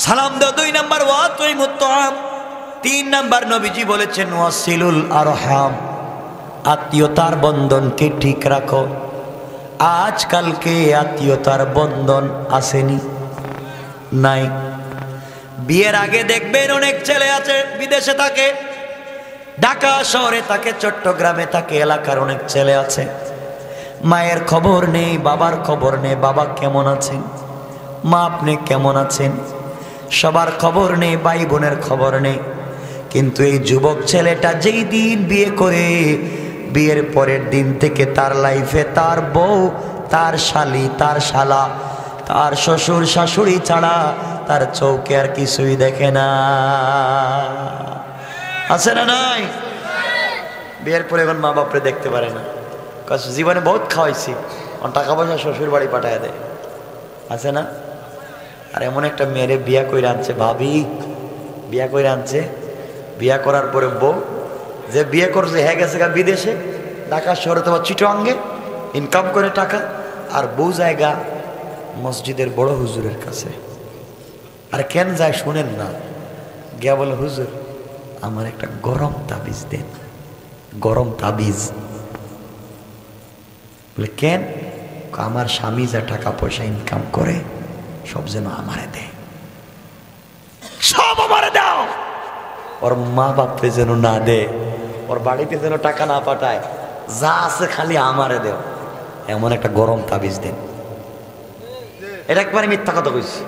সালাম দাও। 2 নম্বর ওয়া তুইমুত তুআম। 3 নম্বর নবীজি বলেছেন ওয়াসিলুল আরহাম, আত্মীয়তার বন্ধনকে ঠিক রাখো। আজকালকে আত্মীয়তার বন্ধন আসেনি, নাই। বিয়ের আগে দেখবেন অনেক ছেলে আছে বিদেশে থাকে, ঢাকা শহরে থাকে, চট্টগ্রামে থাকে, এলাকার অনেক ছেলে আছে, মায়ের খবর নেই, বাবার খবর নেই, বাবা কেমন আছেন, মা আপনি কেমন আছেন, সবার খবর নেই, ভাই বোনের খবর নেই। কিন্তু এই যুবক ছেলেটা যেই দিন বিয়ে করে, বিয়ের পরের দিন থেকে তার লাইফে তার বউ, তার শালি, তার শালা, তার শ্বশুর শাশুড়ি ছাড়া তার চৌকে আর কিছুই দেখে না। আছে না নাই? বিয়ের পরে এখন মা বাপরে দেখতে পারে না, জীবনে বহুত খাওয়াইছি, টাকা পয়সা শ্বশুর বাড়ি পাঠায় দেয়। আছে না? আর এমন একটা মেয়েরে বিয়া করে আনছে, ভাবি বিয়া করে আনছে, বিয়া করার পরে বউ যে বিয়ে করছে হ্যাঁ গেছে বিদেশে, ঢাকা শহরে তোমার চিটোয়াঙ্গে ইনকাম করে টাকা, আর বউ জায়গা মসজিদের বড় হুজুরের কাছে। আর কেন যায় শুনেন না, গিয়া বলে হুজুর আমার একটা গরম তাবিজ দেন, গরম তাবিজ। বলে কেন? আমার স্বামী যা টাকা পয়সা ইনকাম করে সব যেন আমারে দেয়, সব আমারে দাও, ওর মা বাপরে যেন না দে, ওর বাড়িতে যেন টাকা না পাঠায়, যা আছে খালি আমারে দেও, এমন একটা গরম তাবিজ দেন। এটা একবারে মিথ্যা কথা কইছি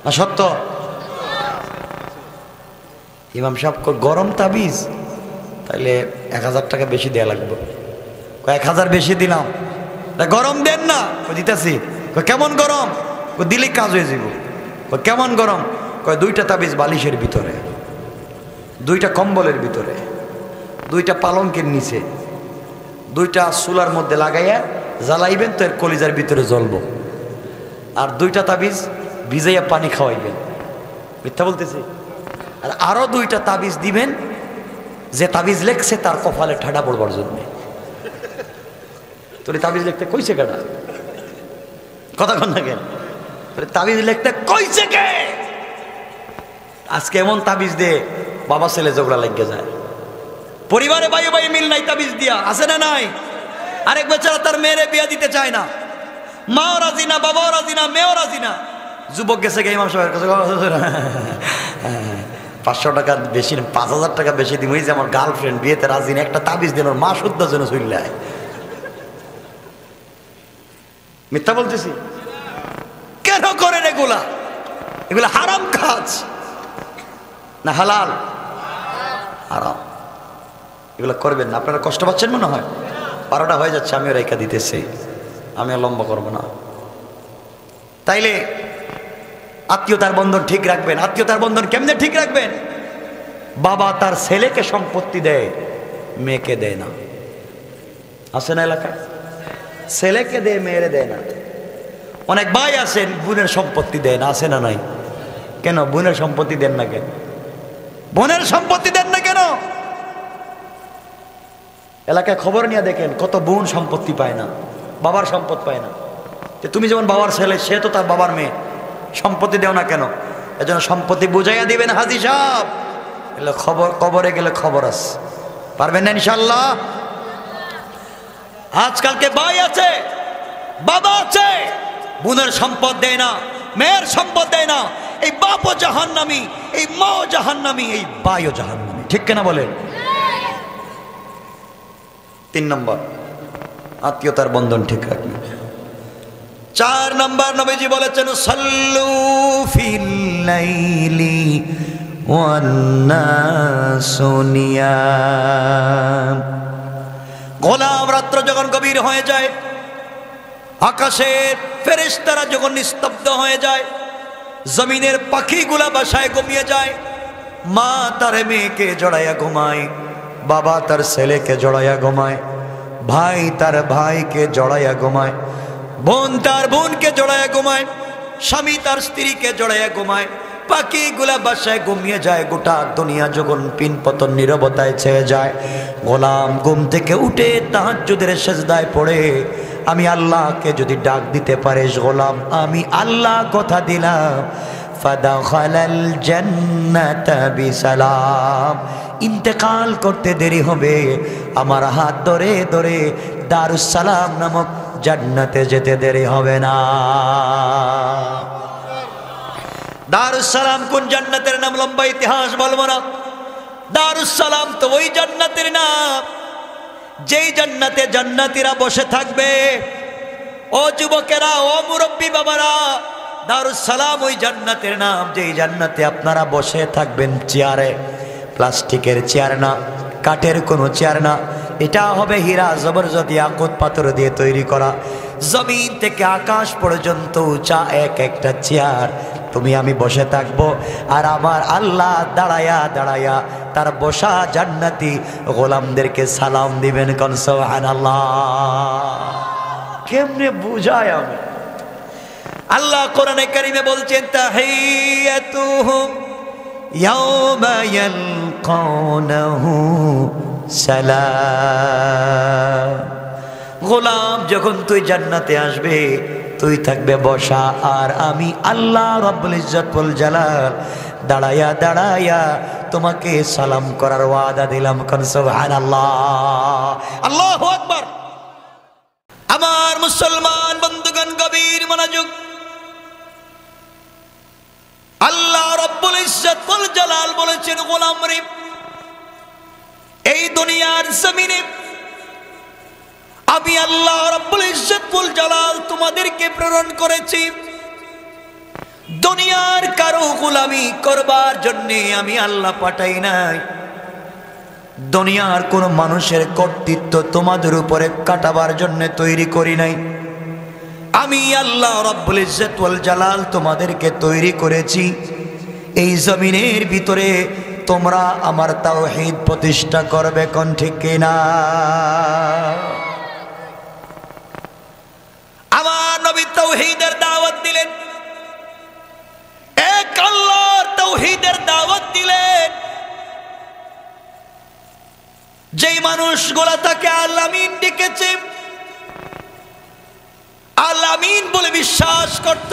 না সত্য? ইমাম সাহেব গরম তাবিজ, তাহলে 1000 টাকা বেশি দেয়া লাগবে। 1000 বেশি দিলাম, গরম দেন না। দিতেছি। কেমন গরম? দিলে কাজ হয়ে যাব। কেমন গরম? 2টা তাবিজ বালিশের ভিতরে, 2টা কম্বলের ভিতরে, 2টা পালঙ্কের নিচে, 2টা চুলার মধ্যে লাগাইয়া জ্বালাইবেন তো এর কলিজার ভিতরে জ্বলবো। আর 2টা তাবিজ ভিজাইয়া পানি খাওয়াইবেন। মিথ্যা বলতেছি? আর আরো 2টা তাবিজ দিবেন, যে তাবিজ লেখছে তার কপালে ঠাডা পড়বার জন্য। তোর তাবিজ লিখতে কইছে কেডা? কথা কন না কেন? তোর তাবিজ লিখতে কইছে কে? আজকে এমন তাবিজ দে বাবা ছেলে ঝগড়া লাগিয়ে যায়, পরিবারে ভাই ভাই মিল নাই তাবিজ দিয়া। আছে না নাই? আরেক বেচারা তার মেয়েরে বিয়া দিতে চায় না, মাও রাজি না, বাবাও রাজি না, মেয়েও রাজি না। যুবক গেছে গে ইমাম সাহেবের কাছে, 500 টাকা বেশি, 5000 টাকা বেশি দিব, এই যে আমার গার্লফ্রেন্ড বিয়েতে রাজি না, একটা তাবিজ দিন ওর মা শুদ্ধ যেন চললে। মিথ্যা বলতেছি? কেন করেন এগুলা? এগুলা হারাম কাজ না হালাল? হারাম। এগুলো করবেন না। আপনারা কষ্ট পাচ্ছেন মনে হয়? 12টা হয়ে যাচ্ছে, আমিও রেখা দিতেছি, আমি আর লম্বা করবো না। তাইলে আত্মীয়তার বন্ধন ঠিক রাখবেন। আত্মীয়তার বন্ধন কেমনে ঠিক রাখবেন? বাবা তার ছেলেকে সম্পত্তি দেয়, মেয়েকে দেয় না। আছে না এলাকায়? ছেলেকে দেয়, মেয়েরে দেয় না। অনেক ভাই আছেন বোনের সম্পত্তি দেয় না। আছে না নাই? কেন বোনের সম্পত্তি দেন না কেন? বোনের সম্পত্তি দেন না কেন? এলাকায় খবর নিয়ে দেখেন কত বোন সম্পত্তি পায় না, বাবার সম্পদ পায় না। তুমি যেমন বাবার ছেলে, সে তো তার বাবার মেয়ে, সম্পত্তি দেও না কেন? এজন্য সম্পত্তি বুঝাইয়া দিবেন হাজী সাহেব। এলে খবর, কবরে গেলে খবর আছে, পারবেন না ইনশাল্লাহ? আজকালকে ভাই আছে, বাবা আছে, বোনের সম্পদ দেয় না, মেয়ের সম্পদ দেয় না। এই বাপও জাহান্নামী, এই মাও জাহান্নামী, এই ভাইও জাহান্নামী। ঠিক কিনা বলেন? 3 নম্বর, আত্মীয়তার বন্ধন ঠিক রাখবেন। 4 নম্বর, নবীজি বলেছেন সাল্লু ফিল লাইলি ওয়ান নাসু নিয়াম। গোলাম রাত্র যখন গভীর হয়ে যায়, আকাশের ফেরেশতারা যখন নিস্তব্ধ হয়ে যায়, জমিনের পাখিগুলা বাসায় ঘুমিয়ে যায়, মা তার মেয়েকে জড়াইয়া ঘুমায়, বাবা তার ছেলেকে জড়াইয়া ঘুমায়, ভাই তার ভাইকে জড়াইয়া ঘুমায়, বোন তার বোনকে জড়াইয়া ঘুমায়, স্বামী তার স্ত্রীকে জড়াইয়া ঘুমায়, পাখিগুলা বাসায় ঘুমিয়ে যায়। গোটা দুনিয়া যখন পিনপতন নীরবতায় ছেয়ে যায়, গোলাম ঘুম থেকে উঠে তাহাজ্জুদের সিজদায় পড়ে আমি আল্লাহকে যদি ডাক দিতে পারিস গোলাম, আমি আল্লাহ কথা দিলাম, ফাদাখালাল জান্নাতা বিসালাম, ইন্তেকাল করতে দেরি হবে, আমার হাত ধরে ধরে দারুস সালাম নামক জান্নাতে যেতে দেরি হবে না। দারুস সালাম কোন জান্নাতের নাম? লম্বা ইতিহাস বলবো না। দারুস সালাম তো ওই জান্নাতের নাম যেই জান্নাতে জান্নাতীরা বসে থাকবে। ও যুবকেরা, ও মুরব্বী বাবারা, দারুস সালাম ওই জান্নাতের নাম যেই জান্নাতে আপনারা বসে থাকবেন চেয়ারে। প্লাস্টিকের চেয়ার না, কাঠের কোনো চেয়ার না, এটা হবে হীরা জবরদস্ত ইয়াকুত পাথর দিয়ে তৈরি করা। জমিন থেকে আকাশ পর্যন্ত উঁচা এক একটা চেয়ার, তুমি আমি বসে থাকবো, আর আমার আল্লাহ দাঁড়ায়া দাঁড়ায়া তার বসা জান্নাতি গোলামদেরকে সালাম দিবেন। কোন সুবহানাল্লাহ। কেমনে বুঝায় আমি? আল্লাহ কোরআনে কারিমে বলছেন তাহিয়াতুহুম ইয়াওমা ইয়ালকাউনাহু সালাম। গোলাম যখন তুই জান্নাতে আসবে তুই থাকবে বসা, আর আমি আল্লাহ রাব্বুল ইজ্জত ওয়াল জালাল দাঁড়ায়া দাঁড়ায়া তোমাকে সালাম করার ওয়াদা দিলাম। কোন সুবহানাল্লাহ। আল্লাহু আকবার। আমার মুসলমান বন্ধুগণ গভীর মনোযোগ। আল্লাহ রাব্বুল ইজ্জত ওয়াল জালাল বলেছেন, গোলাম রে এই দুনিয়ার জমিনে আমি আল্লাহ রাব্বুল ইজ্জত ওয়াল জালাল তোমাদেরকে প্রেরণ করেছি দুনিয়ার কারো গোলামি করবার জন্য। আমি আল্লাহ পাঠাই নাই। দুনিয়ার কোন মানুষের কর্তৃত্ব তোমাদের উপরে কাটাবার জন্য তৈরি করি নাই। আমি আল্লাহ রাব্বুল ইজ্জত ওয়াল জালাল তোমাদেরকে তৈরি করেছি এই জমিনের ভিতরে তোমরা আমার তাওহীদ প্রতিষ্ঠা করবে। কোন ঠিক কিনা? আমার নবী তাওহীদের দাওয়াত দিলেন, এক আল্লাহর তাওহীদের দাওয়াত দিলেন। যেই মানুষগুলা তাকে আল আমিন ডেকেছে, আল আমিন বলে বিশ্বাস করত,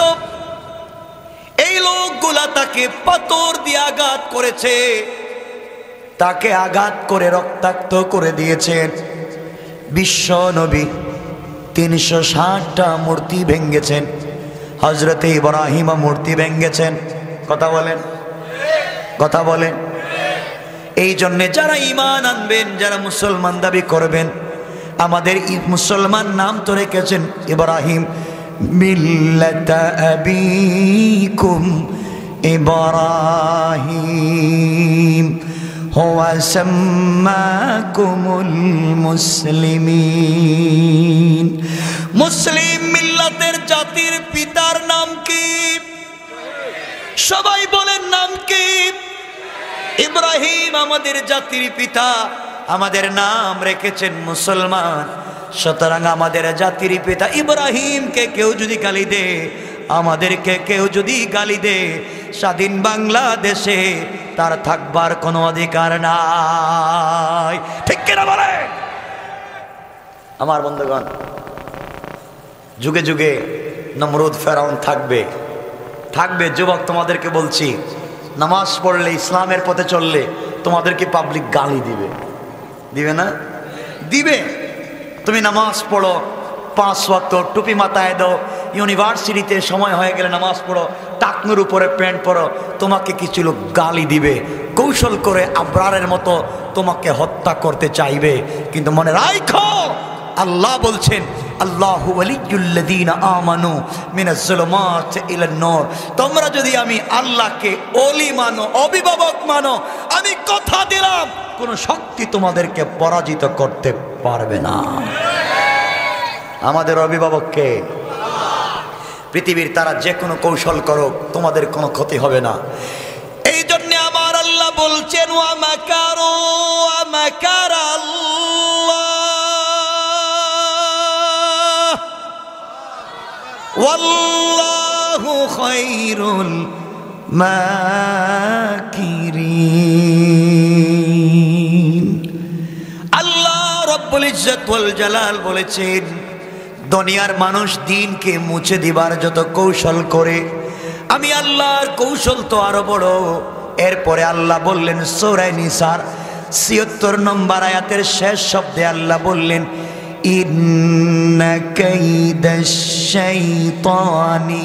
এই লোকগুলা তাকে পাথর দিয়ে আঘাত করেছে, তাকে আঘাত করে রক্তাক্ত করে দিয়েছেন। বিশ্ব নবী 360টা মূর্তি ভেঙ্গেছেন। হযরতে ইব্রাহিম মূর্তি ভেঙ্গেছেন। কথা বলেন, কথা বলেন। এই জন্যে যারা ঈমান আনবেন, যারা মুসলমান দাবি করবেন, আমাদের মুসলমান নাম তো রেখেছেন ইব্রাহিম, মিল্লাতা আবিকুম ইব্রাহিম হুয়া সাম্মাকুমুল মুসলিমিন। মুসলিম মিল্লাতের জাতির পিতার নাম কি? সবাই বলেন নাম কি? ইব্রাহিম আমাদের জাতির পিতা, আমাদের নাম রেখেছেন মুসলমান। সুতরাং আমাদের জাতির পিতা ইব্রাহিমকে কেউ যদি গালি দে, আমাদেরকে কেউ যদি গালি দে, স্বাধীন বাংলাদেশে তার থাকবার কোনো অধিকার নাই। ঠিক কিনা বলে? আমার বন্ধুগণ, যুগে যুগে নমরুদ ফেরাউন থাকবে, থাকবে। যুবক তোমাদেরকে বলছি, নামাজ পড়লে, ইসলামের পথে চললে তোমাদেরকে পাবলিক গালি দিবে। দিবে না? দিবে। তুমি নামাজ পড়ো, 5 ওয়াক্ত টুপি মাথায় দাও, ইউনিভার্সিটিতে সময় হয়ে গেলে নামাজ পড়ো, টাকনুর উপরে প্যান্ট পরো, তোমাকে কিছু লোক গালি দিবে, কৌশল করে আবরারের মতো তোমাকে হত্যা করতে চাইবে। কিন্তু মনে রাখো, আল্লাহ বলছেন, আল্লাহু ওয়ালিয়ুল্লাযীনা আমানু মিনাজ যুলুমাতি ইলান নূর। তোমরা যদি আমি আল্লাহকে ওলি মানো, অভিভাবক মানো, আমি কথা দিলাম কোন শক্তি তোমাদেরকে পরাজিত করতে পারবে না। আমাদের অভিভাবককে পৃথিবীর তারা যে কোনো কৌশল করুক, তোমাদের কোনো ক্ষতি হবে না। এই জন্য আমার আল্লাহ বলছেন, ওয়া মাকারু ওয়া মাকারাল্লাহ ওয়াল্লাহু খায়রুল মাকিরিন। আল্লাহ রাব্বুল ইজ্জত ওয়াল জালাল বলেছেন, দুনিয়ার মানুষ দিনকে মুছে দিবার যত কৌশল করে, আমি আল্লাহর কৌশল তো আরো বড়। এরপরে আল্লাহ বললেন সূরা নিসার ৭৬ নম্বর আয়াতের শেষ শব্দে আল্লাহ বললেন, ইন্না কাইদাশ শাইতানি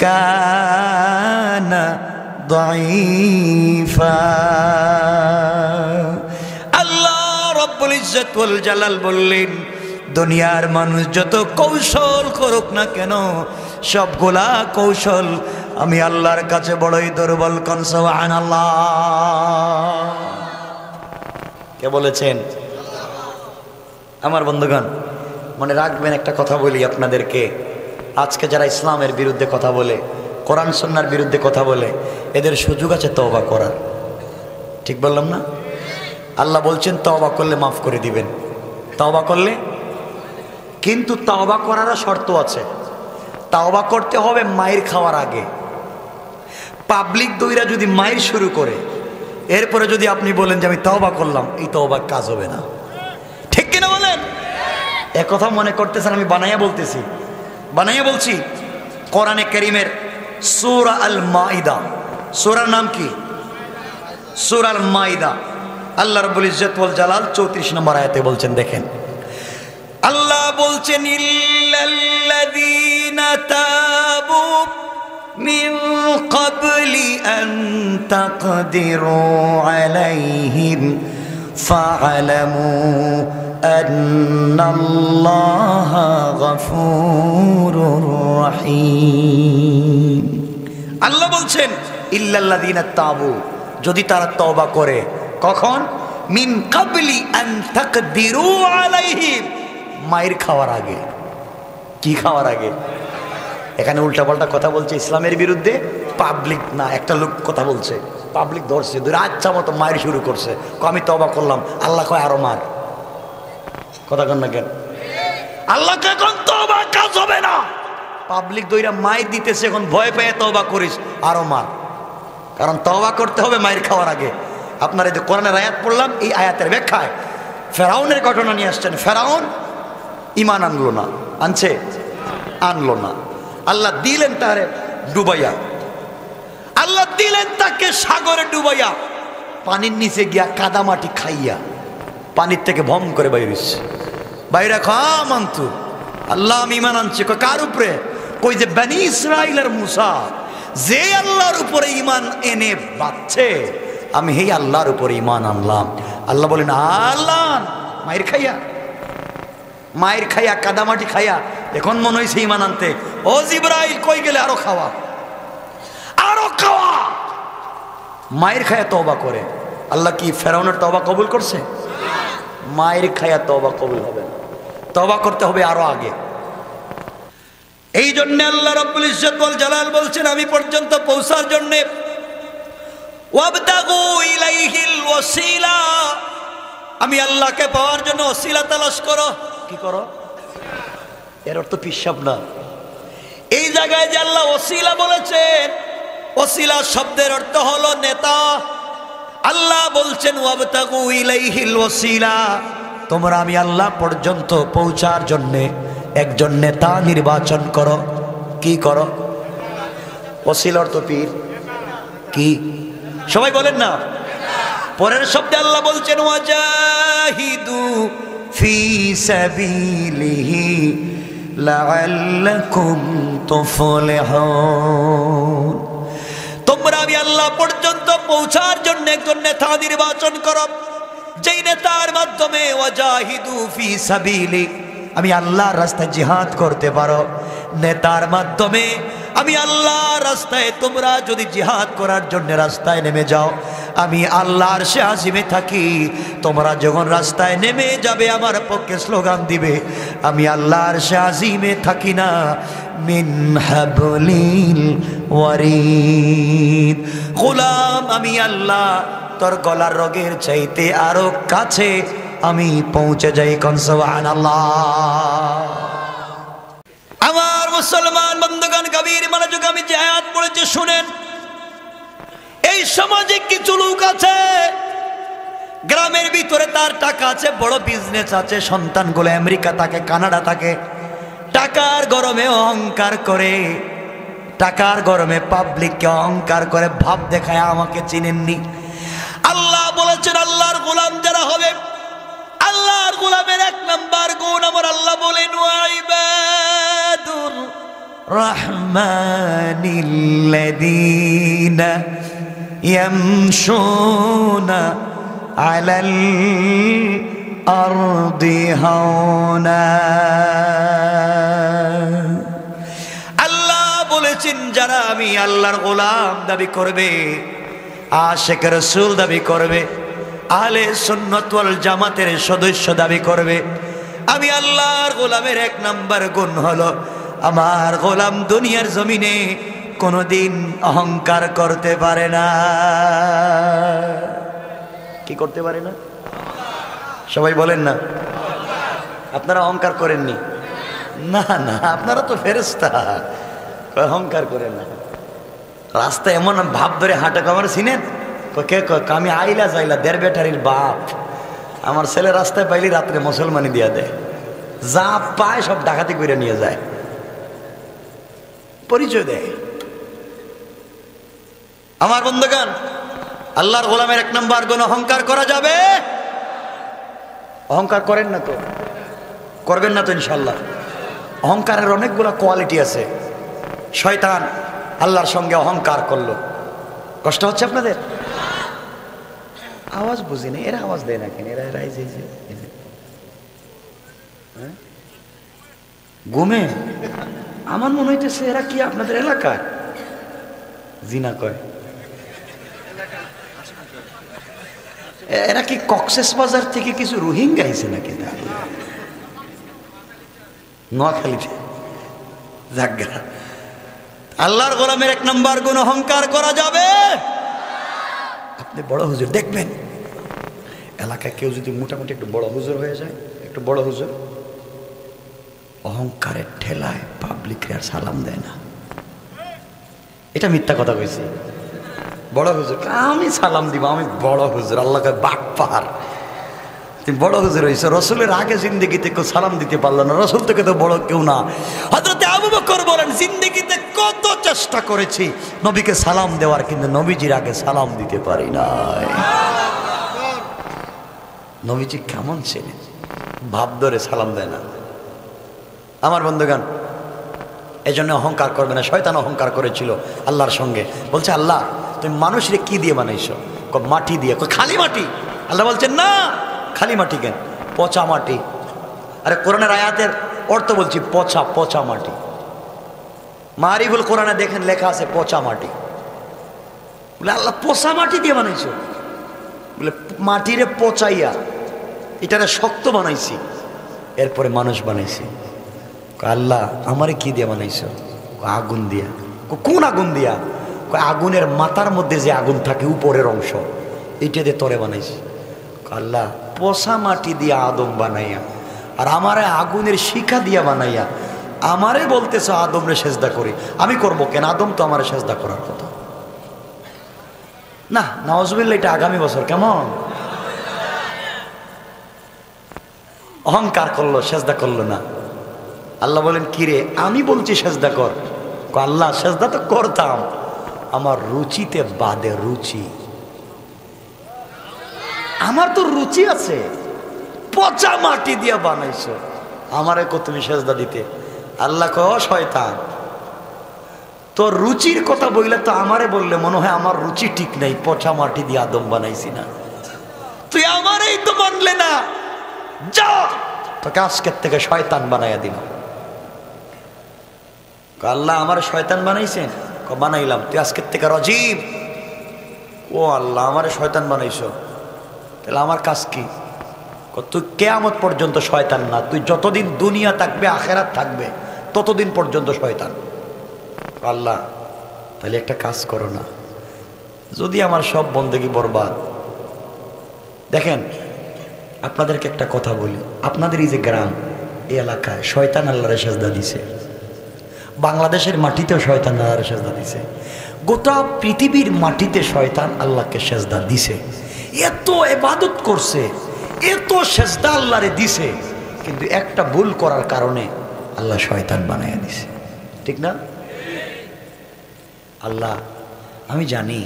কানা দাঈফা। আল্লাহ রাব্বুল ইজ্জত ওয়াল জালাল বললেন, দুনিয়ার মানুষ যত কৌশল করুক না কেন, সবগুলা কৌশল আমি আল্লাহর কাছে বড়ই দুর্বল। কোন সুবহানাল্লাহ। কে বলেছেন? আমার বন্ধুগণ, মনে রাখবেন, একটা কথা বলি আপনাদেরকে, আজকে যারা ইসলামের বিরুদ্ধে কথা বলে কোরআন সুন্নাহর বিরুদ্ধে কথা বলে, এদের সুযোগ আছে তওবা করার। ঠিক বললাম না? আল্লাহ বলছেন তওবা করলে মাফ করে দিবেন, তওবা করলে। কিন্তু তওবা করারও শর্ত আছে। তওবা করতে হবে মায়ের খাওয়ার আগে। পাবলিক দইরা যদি মায়ের শুরু করে এরপরে যদি আপনি বলেন যে আমি তওবা করলাম, এই তওবা কাজ হবে না। ঠিক কিনা বলেন? একথা মনে করতেছেন আমি বানাইয়া বলতেছি? বানাইয়া বলছি। কোরআনে কারীমের সূরা আল মাইদা, সূরার নাম কি? সূরা আল মাইদা। আল্লাহ রাব্বুল ইজ্জত ওয়াল জালাল 34 নম্বর আয়াতে বলছেন, দেখেন আল্লাহ বলছেন ইল্লাল্লাযীনা তাবু মিন ক্বাবলি আন তাকদিরু আলাইহিম ফা'লামু আন্নাল্লাহা গফুরুর রহিম। আল্লাহ বলছেন ইল্লাল্লাযীনা তাবু, যদি তারা তওবা করে। কখন? মিন ক্বাবলি আন তাকদিরু আলাইহিম, মায়ের খাওয়ার আগে। কি খাওয়ার আগে? এখানে উল্টাপাল্টা কথা বলছে ইসলামের বিরুদ্ধে। পাবলিক না, একটা লোক কথা বলছে, পাবলিক ধরছে, ধরে আচ্ছা মতো মায়ের শুরু করছে। আমি তওবা করলাম, আল্লাহ কয় আরো মার। কথা কন না কেন? আল্লাহ কয় এখন তওবা কাজ হবে না। পাবলিক দইরা মায়ের দিতেছে, এখন ভয় পেয়ে তওবা করিস, আরো মার। কারণ তওবা করতে হবে মায়ের খাওয়ার আগে। আপনারা যে কোরআনের আয়াত পড়লাম, এই আয়াতের ব্যাখ্যায় ফেরাউনের ঘটনা নিয়ে আসছেন। ফেরাউন ঈমান আনলো না, আনছে? আনলো না। আল্লাহ দিলেন তারে ডুবাইয়া, আল্লাহ দিলেন তাকে সাগরে ডুবাইয়া, পানির নিচে গিয়া কাদামাটি খাইয়া পানির থেকে ভম করে বাইরেছে। বাইরে খামান্তু আল্লাহ আমি ঈমান আনছি। কার উপরে? কই যে বনি ইসরাইলের মুসা, যে আল্লাহর উপরে ঈমান এনে বাঁচছে, আমি এই আল্লাহর উপরে ঈমান আনলাম। আল্লাহ বলেন আল্লাহ মায়ের খাইয়া, মায়ের খাইয়া কাদামাটি খাইয়া এখন মনে হয়েছে ঈমান আনতে। ও জিবরাইল কই গেলে? আরো খাওয়া, আরো খাওয়া। মায়ের খাইয়া তওবা করে। আল্লাহ কি ফেরাউনের তওবা কবুল করছে? মায়ের খাইয়া তওবা কবুল হবে না, তওবা করতে হবে আরো আগে। এই জন্য আল্লাহ রাব্বুল ইজ্জত ওয়াল জালাল বলছেন আমি পর্যন্ত পৌঁছার জন্য ওয়াবতাগু ইলাইহিল ওয়াসিলা, আমি আল্লাহকে পাওয়ার জন্য ওসিলা তালাশ করো। কি করো? এর অর্থ পিশাব না। এই জায়গায় যে আল্লাহ ওসিলা বলেছেন, ওসিলা শব্দের অর্থ হলো নেতা। আল্লাহ বলছেন ওয়াবতাগু ইলাইহিল ওয়াসিলা, তোমরা আমি আল্লাহ পর্যন্ত পৌঁছার জন্য একজন নেতা নির্বাচন করো। কি করো? ওসিলা অর্থ পীর। কি? সবাই বলেন না। পরের শব্দে আল্লাহ বলছেন ওয়াজাহিদু ফি সাবিলিহি লাআল্লাকুম তুফলিহুন, তোমরা আমি আল্লাহ পর্যন্ত পৌঁছার জন্য একজন নেতা নির্বাচন করো, যেই নেতার মাধ্যমে ওয়াজাহিদু ফি সাবিলি, আমি আল্লাহর রাস্তায় জিহাদ করতে পারো। নেতার মাধ্যমে আমি আল্লাহর রাস্তায়, তোমরা যদি জিহাদ করার জন্য রাস্তায় নেমে যাও, আমি আল্লাহর আরশে আজিমে থাকি। তোমরা যখন রাস্তায় নেমে যাবে আমার পক্ষে স্লোগান দিবে, আমি আল্লাহর আরশে আজিমে থাকি না। মিন হাবলিল ওয়ারিদ, গোলাম আমি আল্লাহ তোর গলার রগের চাইতে আরো কাছে আমি পৌঁছে যাই। কোন সুবহানাল্লাহ। আমার মুসলমান বন্ধুগণ, কবির মনোযোগ, আমি যে আয়াত পড়েছি শুনেন। এই সমাজে কিছু লোক আছে, গ্রামের ভিতরে তার টাকা আছে, বড় বিজনেস আছে, সন্তানগুলো আমেরিকা থাকে, কানাডা থাকে, টাকার গরমে অহংকার করে, টাকার গরমে পাবলিককে অহংকার করে, ভাব দেখায় আমাকে চিনেননি। আল্লাহ বলেছেন আল্লাহর গোলাম যারা হবে, আল্লাহর গোলামের এক নাম্বার গুণ আমার আল্লাহ বলেন ওয়াইবাদুর রহমানিল্লাযীনা ইয়ামশুনা আলাল আরদি হাওনা। আল্লাহ বলেছেন যারা আমি আল্লাহর গোলাম দাবি করবে, আশিক রাসূল দাবি করবে, আহলে সুন্নাত ওয়াল জামাতের সদস্য দাবি করবে, আমি আল্লাহর গোলামের এক নাম্বার গুণ হলো আমার গোলাম দুনিয়ার জমিনে কোনোদিন অহংকার করতে পারে না। কি করতে পারে না? সবাই বলেন না। আপনারা অহংকার করেননি? না না, আপনারা তো ফেরেশতা, অহংকার করেন না। রাস্তায় এমন ভাব ধরে হাঁটা, আমার চিনেন? কে আমি আইলা যাইলা দের বেটারির বাপ। আমার ছেলে রাস্তায় পাইলি রাত্রে মুসলমানি দিয়া দেয়, যা পায় সব ডাকাতি করে নিয়ে যায়, পরিচয় দেয়। আমার বন্ধুগণ, আল্লাহর গোলামের 1 নম্বর গুণ অহংকার করা যাবে। অহংকার করেন না তো, করবেন না তো ইনশাল্লাহ। অহংকারের অনেকগুলো কোয়ালিটি আছে। শয়তান আল্লাহর সঙ্গে অহংকার করলো। কষ্ট হচ্ছে আপনাদের? আওয়াজ বুঝি না, এরা আওয়াজ দেয় না কেন? এরা ঘুমে আমার মনে হইতেছে এরা কি আপনাদের এলাকার জিনা কয়? এরা কি কক্সেস বাজার থেকে কিছু রোহিঙ্গা আইছে নাকি? নোয়াখালীতে জায়গা। আল্লাহর গোলামের 1 নম্বর গুণ অহংকার করা যাবে। আপনি বড় হুজুর দেখবেন, এলাকায় কেউ যদি মোটামুটি একটু বড় হুজুর হয়ে যায়, একটু বড় হুজুর, অহংকারের ঠেলায় পাবলিকরে আর সালাম দেয় না। এটা মিথ্যা কথা কইছি। বড় হুজুর আমি সালাম দিব, আমি বড় হুজুর। আল্লাহকে বাটপার, তুমি বড় হুজুর হয়েছো। রসুলের আগে জিন্দেগিতে কেউ সালাম দিতে পারলো না, রসুল থেকে তো বড় কেউ না। হযরত আবু বকর বলেন, জিন্দেগিতে কত চেষ্টা করেছি নবীকে সালাম দেওয়ার, কিন্তু নবীজির আগে সালাম দিতে পারি নাই। নবীজি কেমন ছিলেন, ভাব ধরে সালাম দেয় না। আমার বন্ধুগণ, এই জন্য অহংকার করবে না। শয়তান অহংকার করেছিল আল্লাহর সঙ্গে, বলছে আল্লাহ তুমি মানুষরে কি দিয়ে বানাইছো? মাটি দিয়ে। খালি মাটি? আল্লাহ বলছেন না, খালি মাটি কেন? পচা মাটি। আরে কোরআনের আয়াতের অর্থ বলছি, পচা পচা মাটি। মারিফুল কোরআনে দেখেন লেখা আছে পচা মাটি। বলে আল্লাহ পচা মাটি দিয়ে বানাইছো? বলে মাটিরে পচাইয়া এটারে শক্ত বানাইছি, এরপরে মানুষ বানাইছি। আল্লাহ আমারে কি দিয়ে বানাইছো? আগুন দিয়া। কোন আগুন দিয়া? আগুনের মাথার মধ্যে যে আগুন থাকে উপরের অংশ, এইটা দিয়ে তরে বানাইছি। আল্লাহ পচা মাটি দিয়া আদম বানাইয়া আর আমারে আগুনের শিখা দিয়া বানাইয়া আমারে বলতেছ আদমরে সেজদা করি। আমি করব কেন? আদম তো আমারে সেজদা করার কথা না। নাউজুবিল্লাহ, এটা আগামী বছর কেমন? অহংকার করলো, সেজদা করলো না। আল্লাহ বলেন কিরে আমি বলছি সেজদা কর। আল্লাহ সেজদা তো করতাম, আমার রুচিতে বাদে রুচি। আমার তো রুচি আছে, পচা মাটি দিয়া বানাইছো, আমারে কো তুমি সেজদা দিতে? আল্লাহ কয় ও শয়তান, তোর রুচির কথা বইলে তো আমারে বললে মনে হয় আমার রুচি ঠিক নাই, পচা মাটি দিয়ে আদম বানাইছি না। তুই আমারই তো মানলে না, যা তোকে আজকের থেকে শয়তান বানাইয়া দিল। আল্লাহ আমার শয়তান বানাইছেন? বানাইলাম। তুই আজকের থেকে রজীব। ও আল্লাহ আমারে শয়তান বানাইছো, তাহলে আমার কাজ কি? তুই কিয়ামত পর্যন্ত শয়তান না, তুই যতদিন দুনিয়া থাকবে আখেরাত থাকবে ততদিন পর্যন্ত শয়তান। আল্লাহ তাহলে একটা কাজ করো না, যদি আমার সব বন্দেগী বরবাদ। দেখেন আপনাদেরকে একটা কথা বলি, আপনাদের এই যে গ্রাম, এই এলাকায় শয়তান আল্লাহরে সেজদা দিছে, বাংলাদেশের মাটিতেও শয়তান আল্লাহরে সেজদা দিছে, গোটা পৃথিবীর মাটিতে শয়তান আল্লাহকে সেজদা দিছে। এত ইবাদত করছে, এত সেজদা আল্লাহরে দিছে, কিন্তু একটা ভুল করার কারণে আল্লাহ শয়তান বানাইয়া দিছে। ঠিক না? আল্লাহ আমি জানি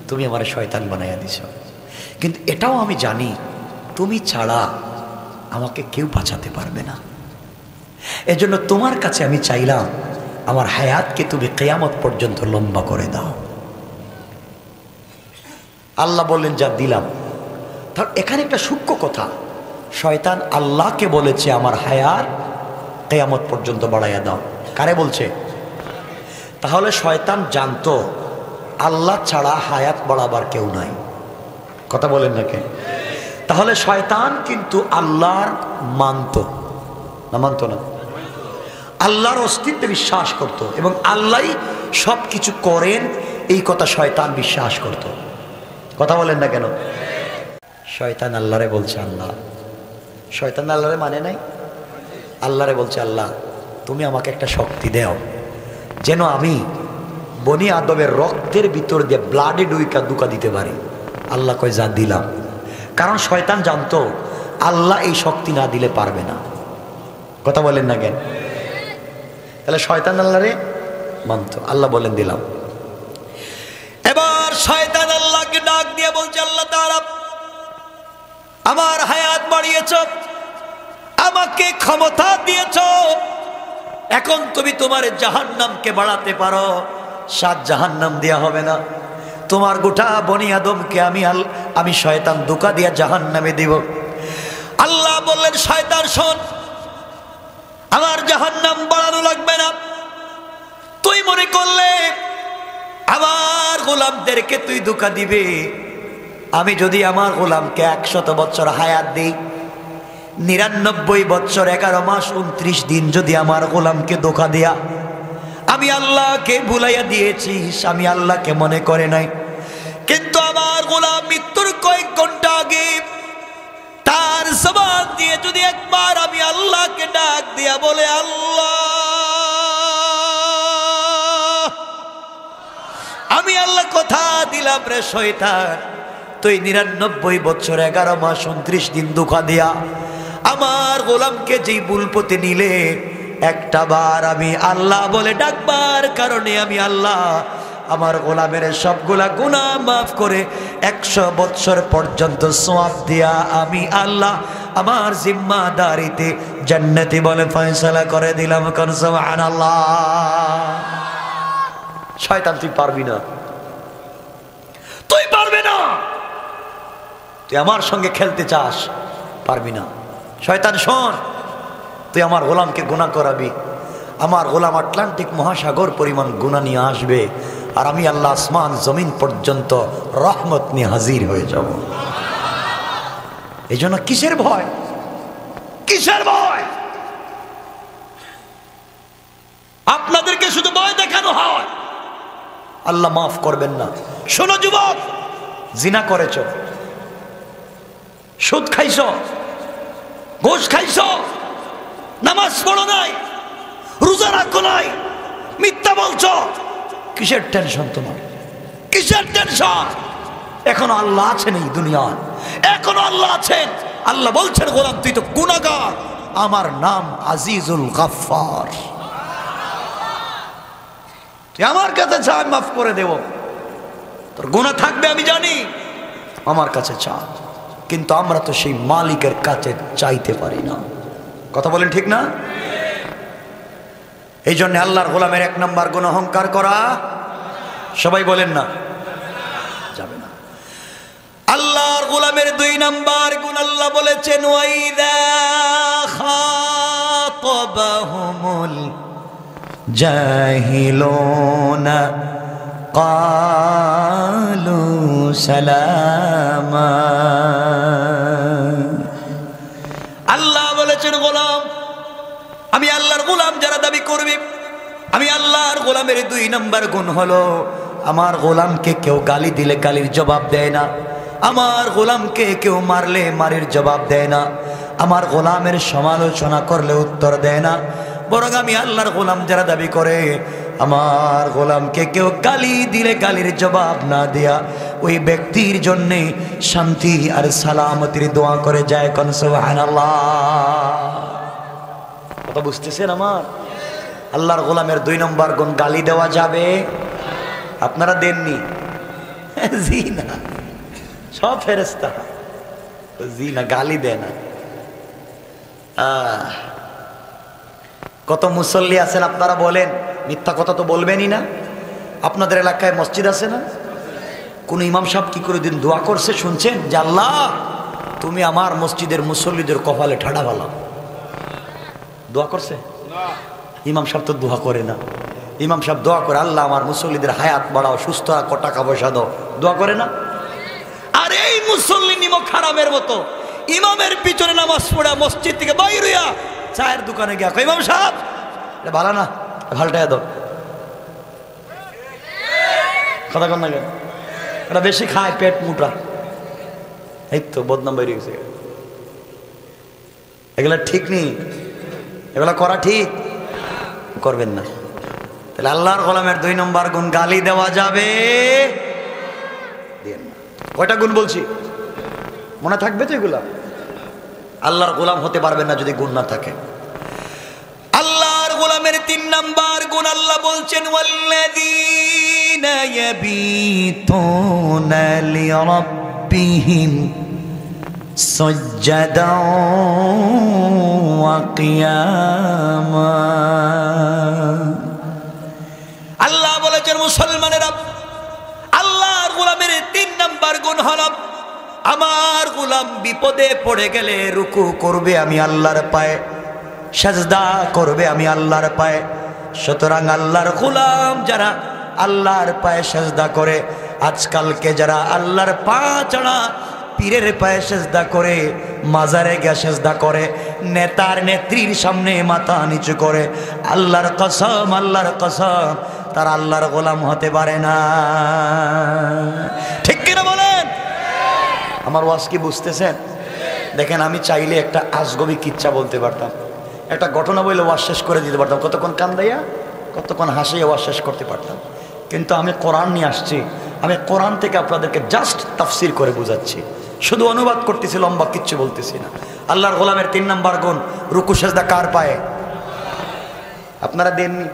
তুমি আমার শয়তান বানাইয়া দিছ, কিন্তু এটাও আমি জানি তুমি ছাড়া আমাকে কেউ বাঁচাতে পারবে না। এজন্য তোমার কাছে আমি চাইলাম আমার হায়াতকে তুমি কিয়ামত পর্যন্ত লম্বা করে দাও। আল্লাহ বললেন যা দিলাম। তার এখানে একটা সূক্ষ্ম কথা, শয়তান আল্লাহকে বলেছে আমার হায়াত কিয়ামত পর্যন্ত বাড়াইয়া দাও। কারে বলছে? তাহলে শয়তান জানতো আল্লাহ ছাড়া হায়াত বাড়াবার কেউ নাই। কথা বলেন না কে? তাহলে শয়তান কিন্তু আল্লাহর মানত না? মানত না? আল্লাহর অস্তিত্বে বিশ্বাস করত এবং আল্লাহই সব কিছু করেন, এই কথা শয়তান বিশ্বাস করত। কথা বলেন না কেন? শয়তান আল্লাহরে বলছে আল্লাহ, শয়তান আল্লাহরে মানে নাই, আল্লাহরে বলছে আল্লাহ তুমি আমাকে একটা শক্তি দাও যেন আমি বনি আদমের রক্তের ভিতর দিয়ে ব্লাডে দুকা দিতে পারি। আল্লাহ কয় যা দিলাম। কারণ শয়তান জানতো আল্লাহ এই শক্তি না দিলে পারবে না। কথা বলেন না কেন? তাহলে শয়তান আল্লাহরে মানত, আল্লাহ বলেন দিলাম। এবার শয়তান আল্লাহকে ডাক দিয়ে বলছে আল্লাহ তাআলা আমার হায়াত বাড়িয়েছ, আমাকে ক্ষমতা দিয়েছ, এখন তুমি তোমার জাহান্নামকে বাড়াতে পারো, 7 জাহান্নাম দেয়া হবে না। তোমার গোটা বনি আদমকে আমি শয়তান ধোঁকা দিয়া জাহান্নামে দিব। আল্লাহ বললেন শয়তান শোন, আমার জাহান্নাম বাড়ানো লাগবে না। তুই মনে করলে আমার গোলামদেরকে তুই ধোঁকা দিবে। আমি যদি আমার গোলামকে 100 বছর হায়াত দিই, 99 বছর 11 মাস 29 দিন যদি আমার গোলামকে ধোঁকা দিয়া আমি আল্লাহকে ভুলাইয়া দিয়েছিস, আমি আল্লাহকে মনে করে নাই। কিন্তু আমার গোলাম মৃত্যুর কয়েক ঘন্টা আগে তার জবান দিয়ে যদি একবার আমি আল্লাহকে ডাক দিয়া বলে আল্লাহ, আমি আল্লাহ কথা দিলাম রে শয়তান, তুই 99 বছর 11 মাস 29 দিন ধোঁকা দিয়া আমার গোলামকে যেই বুলপতে নিলে, একটা বার আমি আল্লাহ বলে ডাকবার কারণে আমি আল্লাহ আমার গোলামের সবগুলা গুনাহ মাফ করে 100 বছর পর্যন্ত সওয়াব দিয়া আমি আল্লাহ আমার জিম্মাদারিতে জান্নাতি বলে ফয়সালা করে দিলাম। কোন সুবহানাল্লাহ। শয়তান তুই পারবি না, তুই পারবে না, তুই আমার সঙ্গে খেলতে চাস, পারবি না। শয়তান শোন, তুই আমার গোলামকে গুনাহ করাবি, আমার গোলাম আটলান্টিক মহাসাগর পরিমাণ গুনাহ নিয়ে আসবে, আর আমি আল্লাহ আসমান জমিন পর্যন্ত রহমত নিয়ে হাজির হয়ে যাব। এই জন্য কিসের ভয়, কিসের ভয়? আপনাদেরকে শুধু ভয় দেখানো হয়, আল্লাহ মাফ করবেন না। শোনো যুবক, জিনা করেছ, সুদ খাইছ, ঘুষ খাইছ, নামাজ পড়ো নাই, রোজা রাখো নাই, মিথ্যা বলছো, কিসের টেনশন তোমার? কিসের টেনশন? এখনো আল্লাহ আছেন এই দুনিয়ায়, এখনো আল্লাহ আছেন। আল্লাহ বলছেন গোলাম তুই তো গুনাহগার, আমার নাম আজিজুল গাফফার, তুই আমার কাছে চা, আমি মাফ করে দেব। তোর গুনাহ থাকবে আমি জানি, আমার কাছে চা। কিন্তু আমরা তো সেই মালিকের কাছে চাইতে পারি না। কথা বলেন ঠিক না? এই জন্য আল্লাহর গোলামের 1 নম্বর গুণ অহংকার করা। সবাই বলেন না, যাবে না। আল্লাহর গোলামের 2 নম্বর গুণ আল্লাহ বলেছেন ওয়াইদা খাতাবাহুমুল জাহিলুনা ক্বালু সালামা। আল্লাহ বলেছেন গোলাম, আমি আল্লাহর গোলাম যারা দাবি করবে, আমি আল্লাহর গোলামের 2 নম্বর গুণ হলো আমার গোলামকে কেউ গালি দিলে গালির জবাব দেয় না, আমার গোলামকে কেউ মারলে মারির জবাব দেয় না, আমার গোলামের সমালোচনা করলে উত্তর দেয় না। বরং আমি আল্লাহর গোলাম যারা দাবি করে আমার গোলামকে কেউ গালি দিলে গালির জবাব না দেয়া ওই ব্যক্তির জন্যে শান্তি আর সালামতির দোয়া করে যায়। কোন সুবহানাল্লাহ। কথা বুঝতেছেন আমার? আল্লাহর গোলামের 2 নম্বর গুণ গালি দেওয়া যাবে? আপনারা দেননি? জি না, সব ফেরেশতা জি না, গালি দেয় না। কত মুসল্লি আছেন আপনারা বলেন, মিথ্যা কথা তো বলবেনই না। আপনাদের এলাকায় মসজিদ আছে না? কোন ইমাম সাহেব কি করে দিন দোয়া করছে শুনছেন যে আল্লাহ তুমি আমার মসজিদের মুসল্লিদের কপালে ঠাডা বালাও? দোয়া করছে? ইমাম সাহেব তো দোয়া করে না। ইমাম সাহেব দোয়া করে আল্লাহ আমার মুসল্লিদের হায়াত বাড়াও, সুস্থ রাখো, টাকা পয়সা দাও, দোয়া করে না? আর এই মুসল্লি নিমক হারামের মতো ইমামের পিছনে নামাজ পড়া মসজিদ থেকে বাইর হইয়া চায়ের দোকানে গিয়া ইমাম সাহেব ভালো না, ভালটাই দাও, কথা কন না কেন? এটা বেশি খায়, পেট মোটা, এই তো বদনাম বেরিয়ে গেছে। এগুলা ঠিক নেই, এগুলা করা ঠিক করবেন না। তাহলে আল্লাহর গোলামের 2 নম্বর গুণ, গালি দেওয়া যাবে না। কয়টা গুণ বলছি মনে থাকবে তো? এগুলা আল্লাহর গোলাম হতে পারবেন না যদি গুণ না থাকে। আল্লাহর গোলামের 3 নম্বর গুণ আল্লাহ বলছেন, ওয়াল্লাযীনা ইয়াবীতুনা লিরাব্বিহিম সুজদান ওয়া কিয়ামা। আল্লাহ বলেছেন মুসলমানেরা, আল্লাহর গোলামের 3 নম্বর গুণ হলো, আমার গোলাম বিপদে পড়ে গেলে রুকু করবে আমি আল্লাহর পায়ে, সাজদা করবে আমি আল্লাহর পায়ে। সুতরাং আল্লাহর গোলাম যারা আল্লাহর পায়ে সাজদা করে, আজকালকে যারা আল্লাহর পা ছাড়া পীরের পায়ে সাজদা করে, মাজারে গিয়ে সাজদা করে, নেতার নেত্রীর সামনে মাথা নিচু করে, আল্লাহর কসম, আল্লাহর কসম, তারা আল্লাহর গোলাম হতে পারে না। ঠিক কিনা বলেন? আমার ওয়াজ কি বুঝতেছেন? দেখেন, আমি চাইলে একটা আজগবি কিচ্ছা বলতে পারতাম, একটা ঘটনা বলে ওয়াজ শেষ করে দিতে পারতাম, কতক্ষণ কান্দাইয়া কতক্ষণ হাসিয়ে ওয়াজ শেষ করতে পারতাম। কিন্তু আমি কোরআন নিয়ে আসছি, আমি কোরআন থেকে আপনাদেরকে জাস্ট তাফসির করে বুঝাচ্ছি, শুধু অনুবাদ করতেছি, লম্বা কিচ্ছু বলতেছি না। আল্লাহর গোলামের 3 নম্বর গুণ, রুকু সেজদা কার পায়ে? আপনারা দেননি?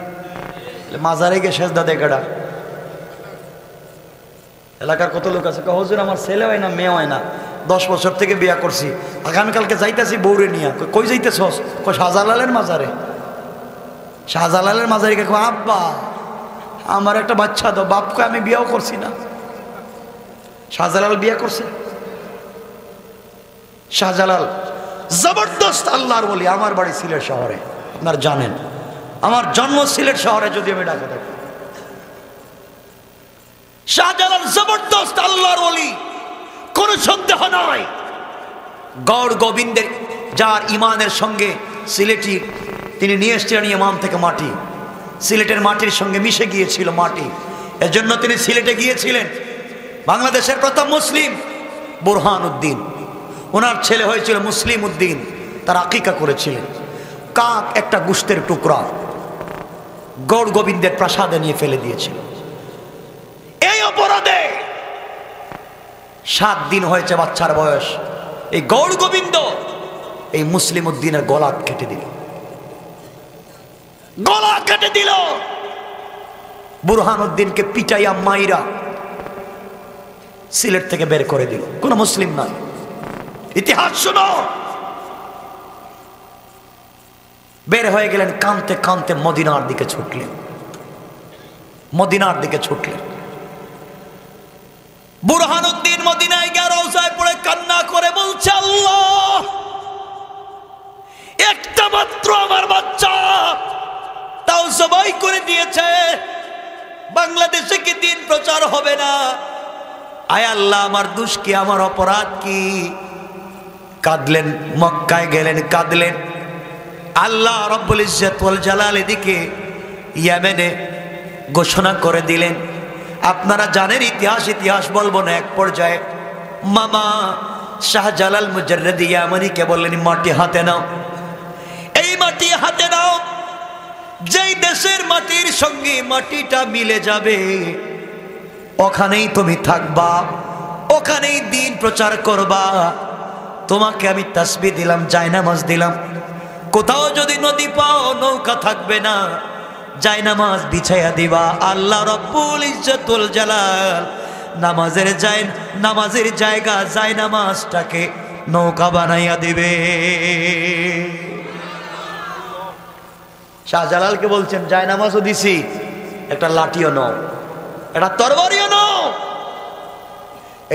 মাজারে গিয়ে সেজদা দেখাটা এলাকার কত লোক আছে, হুজুর আমার ছেলে হয় না, মেয়ে হয় না, 10 বছর থেকে বিয়া করছি, আগামীকালকে যাইতেছি বউরে নিয়ে। কই যাইতেছস? কই শাহজালালের মাজারে। শাহজালালের মাজারে কে? আব্বা আমার একটা বাচ্চা দাও। বাপকে আমি বিয়াও করছি না। শাহজালাল বিয়া করছে? শাহজালাল জবরদস্ত আল্লাহর ওলি। আমার বাড়ি সিলেট শহরে, আপনারা জানেন, আমার জন্ম সিলেট শহরে, যদি আমি ঢাকা থাকি। শাহজালাল জবরদস্ত আল্লাহর ওলি, কোনো সন্দেহ নয়। গৌর গোবিন্দের যার ইমানের সঙ্গে সিলেটি, তিনি নিয়ে এসছিলেন ইমাম থেকে মাটি, সিলেটের মাটির সঙ্গে মিশে গিয়েছিল মাটি, এজন্য তিনি সিলেটে গিয়েছিলেন। বাংলাদেশের প্রথম মুসলিম বুরহান উদ্দিন, ওনার ছেলে হয়েছিল মুসলিম উদ্দিন, তার আকিকা করেছিলেন। কাক একটা গোশতের টুকরা গৌর গোবিন্দের প্রাসাদে নিয়ে ফেলে দিয়েছিল। এই অপরাধে 7 দিন হয়েছে বাচ্চার বয়স। এই গৌর গোবিন্দ এই মুসলিম উদ্দিনের গলা কেটে দিল, গলা কেটে দিল। বুরহান উদ্দিনকে পিটাইয়া মাইরা সিলেট থেকে বের করে দিল। কোন মুসলিম নয়। ইতিহাস শুনো। বের হয়ে গেলেন, কাঁদতে কাঁদতে মদিনার দিকে ছুটলেন, মদিনার দিকে ছুটলেন। বুরহান উদ্দিন মদিনায় গিয়ে রওজায় পড়ে কান্না করে বলছে, আল্লাহ, একটা মাত্র আমার বাচ্চা, তাও জবাই করে দিয়েছে, বাংলাদেশে কি দিন প্রচার হবে না? আয় আল্লাহ, আমার দোষ কি, আমার অপরাধ কি? কাঁদলেন, মক্কায় গেলেন, কাঁদলেন। আল্লাহ রব্বুল ইজ্জত ওয়াল জালাল এদিকে ইয়েমেনে ঘোষণা করে দিলেন। আপনারা জানেন ইতিহাস, ইতিহাস বলবো না। এক পর্যায়ে মামা শাহজালাল মুজাররিদ ইয়ামানিকে বললেন, মাটি হাতে নাও, এই মাটি হাতে নাও, যেই দেশের মাটির সঙ্গে মাটিটা মিলে যাবে ওখানেই তুমি থাকবা, ওখানেই দিন প্রচার করবা। তোমাকে আমি তাসবিহ দিলাম, জায়নামাজ দিলাম। কোথাও যদি নদী পাও, নৌকা থাকবে না, জায়নামাজ বিছাইয়া দিবা। আল্লাহ রব্বুল ইজ্জতুল জালাল নামাজের জায়গা জায়নামাজটাকে নৌকা বানাইয়া দিবে। শাহজালালকে বলছেন, জায়নামাজও দিছি, একটা লাঠিও নাও, একটা তরবারিও নাও।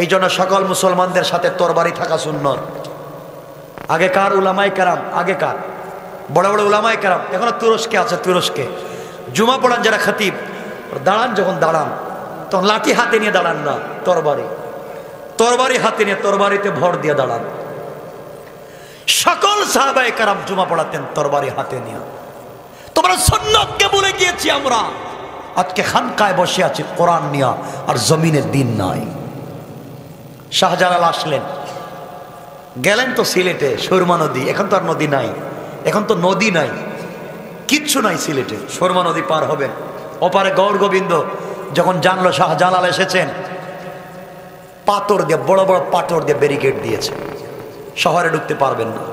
এই জন্য সকল মুসলমানদের সাথে তরবারি থাকা সুন্নত। আগেকার উলামায়ে কেরাম, আগেকার বড় বড় উলামায়ে কেরাম, এখনো তুরস্কে আছে, তুরস্কে জুমা পড়ান যারা খতিব, দাঁড়ান, যখন দাঁড়ান তখন লাঠি হাতে নিয়ে দাঁড়ান না, তরবারি হাতে নিয়ে তরবারিতে ভর দিয়ে দাঁড়ান। সকল সাহাবায়ে কেরাম জুমা পড়াতেন তরবারি হাতে নিয়ে। তোমরা সুন্নতকে ভুলে গিয়েছি আমরা। আজকে খানকায় বসে আছি কোরআন নিয়া, আর জমিনের দিন নাই। শাহজালাল আসলেন, গেলেন তো সিলেটে সুরমা নদী, এখন তো আর নদী নাই, এখন তো নদী নাই, কিচ্ছু নাই সিলেটে। সুরমা নদী পার হবেন, ওপারে গৌর গোবিন্দ যখন জানলো শাহজালাল এসেছেন, পাথর দিয়ে, বড় বড় পাথর দিয়ে ব্যারিকেড দিয়েছে, শহরে ঢুকতে পারবেন না।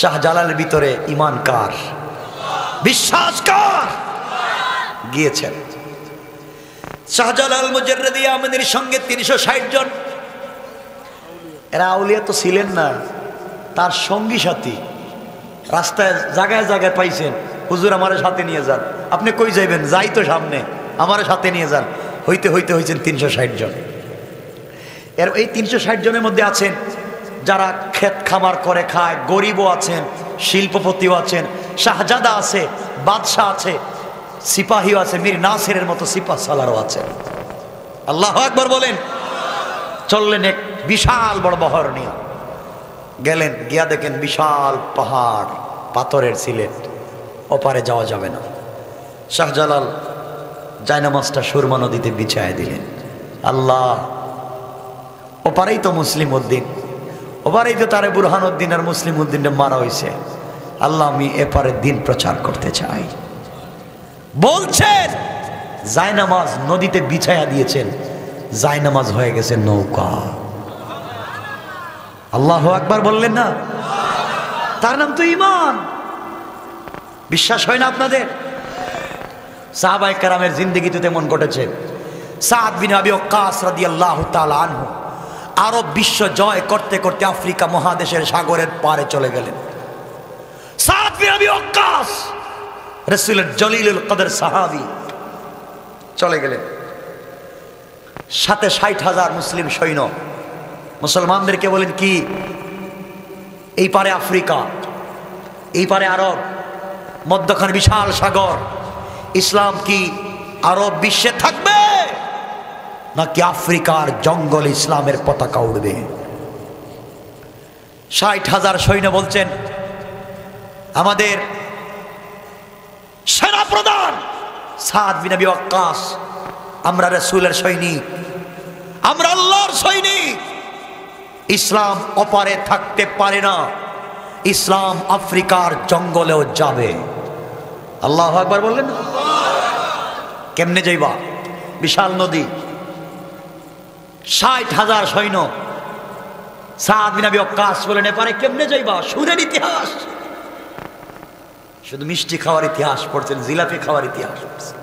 শাহজালালের ভিতরে ঈমান কার, বিশ্বাস কার? গিয়েছেন। শাহজালাল মুজাররিদি আহমদের সঙ্গে 360 জন, এরা আউলিয়া তো ছিলেন না, তার সঙ্গী সাথী রাস্তায় জায়গায় জায়গায় পাইছেন, হুজুর আমারে সাথে নিয়ে যান। আপনি কই যাইবেন? যাই তো সামনে, আমারে সাথে নিয়ে যান। হইতে হইতে হয়েছেন 360 জন। এর এই 360 জনের মধ্যে আছেন যারা ক্ষেত খামার করে খায়, গরিবও আছেন, শিল্পপতিও আছেন, শাহজাদা আছে, বাদশাহ আছে, সিপাহীও আছে, মীর নাসিরের মতো সিপাহ সালারও আছে। আল্লাহু আকবার বলেন। চললেন এক বিশাল বড় বহর নিয়ে, গেলেন, গিয়া দেখেন বিশাল পাহাড়, পাথরের সিলেট, ওপারে যাওয়া যাবে না। শাহজালাল জায়নামাজটা সুরমা নদীতে বিছায় দিলেন। আল্লাহ, ওপারেই তো মুসলিম উদ্দিন, ওপারেই তো তারে বুরহান উদ্দিন আর মুসলিম উদ্দিনটা মারা হয়েছে। আল্লাহ, আমি এপারে দিন প্রচার করতে চাই। বলছেন জায়নামাজ নদীতে বিছায়া দিয়েছেন, জায়নামাজ হয়ে গেছে নৌকা। আল্লাহু আকবার বললেন না? তার নাম তো ঈমান। বিশ্বাস হয় না আপনাদের? সাহাবায়ে কেরামের জিন্দেগিতে তেমন ঘটেছে। সাদ বিন আবি ওয়াক্কাস রাদিয়াল্লাহু তাআলা আনহু আরব বিশ্ব জয় করতে করতে আফ্রিকা মহাদেশের সাগরের পারে চলে গেলেন। সাদ বিন আবি ওয়াক্কাস রাসূলের জলিলুল কদর সাহাবী চলে গেলেন। সাথে 60,000 মুসলিম সৈন্য। মুসলমানদেরকে বলেন কি, এই পারে আফ্রিকা, এই পারে আরব, মধ্যখানে বিশাল সাগর, ইসলাম কি আরব বিশ্বে থাকবে নাকি আফ্রিকার জঙ্গল ইসলামের পতাকা উড়বে? 60,000 সৈন্য বলছেন, আমাদের সেনা প্রধান সাদ বিন আবি ওয়াক্কাস, আমরা রাসূলের সৈনিক, আমরা আল্লাহর সৈনিক, ইসলাম অপারে থাকতে পারে না, ইসলাম আফ্রিকার জঙ্গলেও যাবে। আল্লাহু আকবার বললেন। কেমনে যাইবা? বিশাল নদী, 60,000 সৈন্য। সাদ বিন আবি ওয়াক্কাস বলেন, এপারে কেমনে যাইবা? সুরের ইতিহাস, শুধু মিষ্টি খাওয়ার ইতিহাস পড়ছেন, জিলাপি খাওয়ার ইতিহাস পড়ছেন।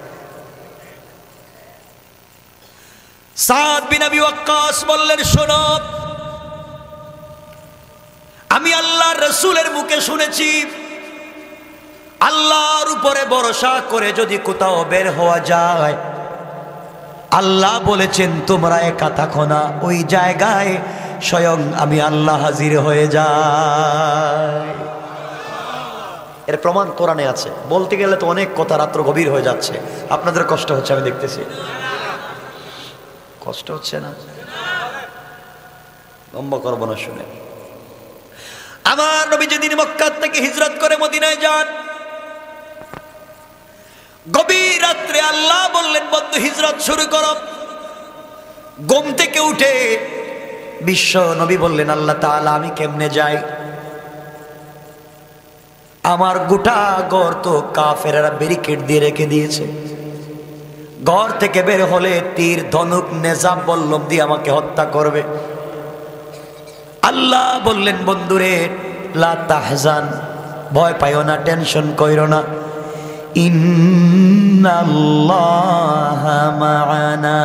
সাদ বিন আবি ওয়াক্কাস বললেন, শোনো, আমি আল্লাহর রাসূলের মুখে শুনেছি, আল্লাহর উপরে ভরসা করে যদি কোথাও বের হওয়া যায়, আল্লাহ বলেছেন তোমরা একা থাকো না, ওই জায়গায় স্বয়ং আমি আল্লাহ হাজির হয়ে যাই। এর প্রমাণ কোরআনে আছে। বলতে গেলে তো অনেক কথা, রাত্র গভীর হয়ে যাচ্ছে, আপনাদের কষ্ট হচ্ছে আমি দেখতেছি। কষ্ট হচ্ছে না? লম্বা করব না, শুনে। আমার নবী যেদিন মক্কা থেকে হিজরত করে মদিনায় যান, গভীর রাত্রে আল্লাহ বললেন, বন্ধু হিজরত শুরু করো। ঘুম থেকে উঠে বিশ্ব নবী বললেন, আল্লাহ তাআলা, আমি কেমনে যাই? আমার গোটা ঘর তো কাফেররা ব্যারিকেড দিয়ে রেখে দিয়েছে, ঘর থেকে বের হলে তীর ধনুক নেজাম বল্লম দিয়ে আমাকে হত্যা করবে। আল্লাহ বললেন, বন্ধুরে লা তাহজান, ভয় পাইও না, টেনশন কইরো না, ইন্নাল্লাহা মা'ানা,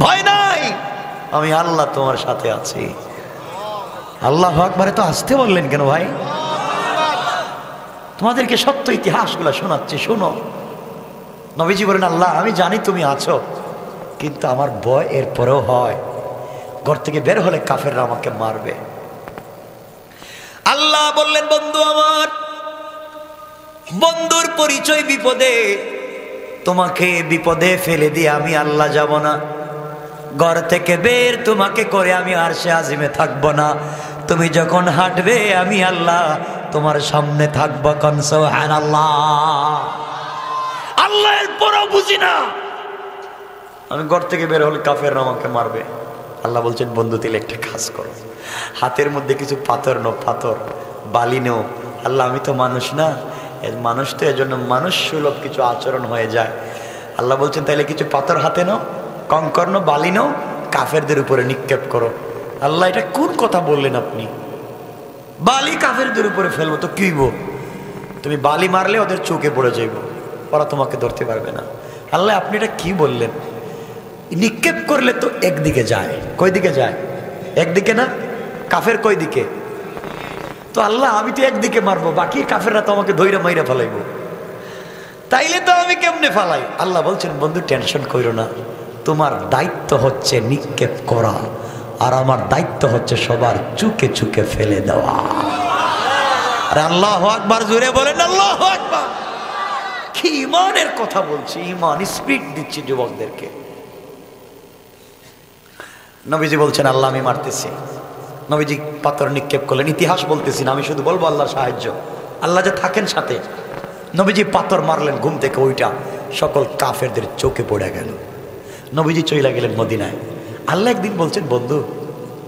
ভয় নাই, আমি আল্লাহ তোমার সাথে আছি। আল্লাহু আকবার। তো আসতে বললেন কেন ভাই? তোমাদেরকে সত্য ইতিহাসগুলো শোনাচ্ছি, শোনো। নবীজি বলেন, আল্লাহ আমি জানি তুমি আছো, কিন্তু আমার ভয় এরপরেও হয়, ঘর থেকে বের হলে কাফেররা আমাকে মারবে। আল্লাহ বললেন, বন্ধু আমার, বন্ধুর পরিচয় বিপদে, তোমাকে বিপদে ফেলে দিয়ে আমি আল্লাহ যাব না, ঘর থেকে বের তোমাকে করে আমি আরশে আজিমে থাকবো না, তুমি যখন হাঁটবে আমি আল্লাহ তোমার সামনে থাকবো। কোন সুবহানাল্লাহ। আল্লাহর পরও বুঝি না, আমি ঘর থেকে বের হলে কাফেররা আমাকে মারবে। আল্লাহ বলছেন বন্ধু তাহলে একটা কাজ করো, হাতের মধ্যে কিছু পাথর নো, পাথর বালি নেও। আল্লাহ আমি তো মানুষ না, মানুষ তো এজন্য মানুষ সুলভ কিছু আচরণ হয়ে যায়। আল্লাহ বলছেন তাইলে কিছু পাথর হাতে নাও, কঙ্কর নো, বালি নাও, কাফেরদের উপরে নিক্ষেপ করো। আল্লাহ এটা কোন কথা বললেন আপনি? বালি কাফেরদের উপরে ফেলবো তো কি হইব? তুমি বালি মারলে ওদের চোখে পড়ে যাইব, ওরা তোমাকে ধরতে পারবে না। আল্লাহ আপনি এটা কি বললেন? নিক্ষেপ করলে তো একদিকে যায়, কই দিকে যায়? একদিকে না, কাফের কই দিকে? তো আল্লাহ আমি তো একদিকে মারবো, বাকি কাফেররা তো আমাকে ধইরা মাইরা ফেলাইবো, তাইলে তো আমি কেমনে ফালাই? আল্লাহ বলছেন বন্ধু টেনশন কইরো না, তোমার দায়িত্ব হচ্ছে নিক্ষেপ করা, আর আমার দায়িত্ব হচ্ছে সবার চুকে চুকে ফেলে দেওয়া। আরে আল্লাহু আকবার, জোরে বলেন আল্লাহু আকবার। কি ইমানের কথা বলছি, ইমান স্পিড দিচ্ছি যুবকদেরকে। নবীজি বলছেন আল্লাহ আমি মারতেছি। নবীজি পাথর নিক্ষেপ করলেন, ইতিহাস বলতেছি না, আমি শুধু বলবো আল্লাহর সাহায্য, আল্লাহ যে থাকেন সাথে। নবীজি পাথর মারলেন, ঘুম থেকে ওইটা সকল কাফেরদের চোখে পড়ে গেল। নবীজি চলে গেলেন মদিনায়। আল্লাহ একদিন বলছেন বন্ধু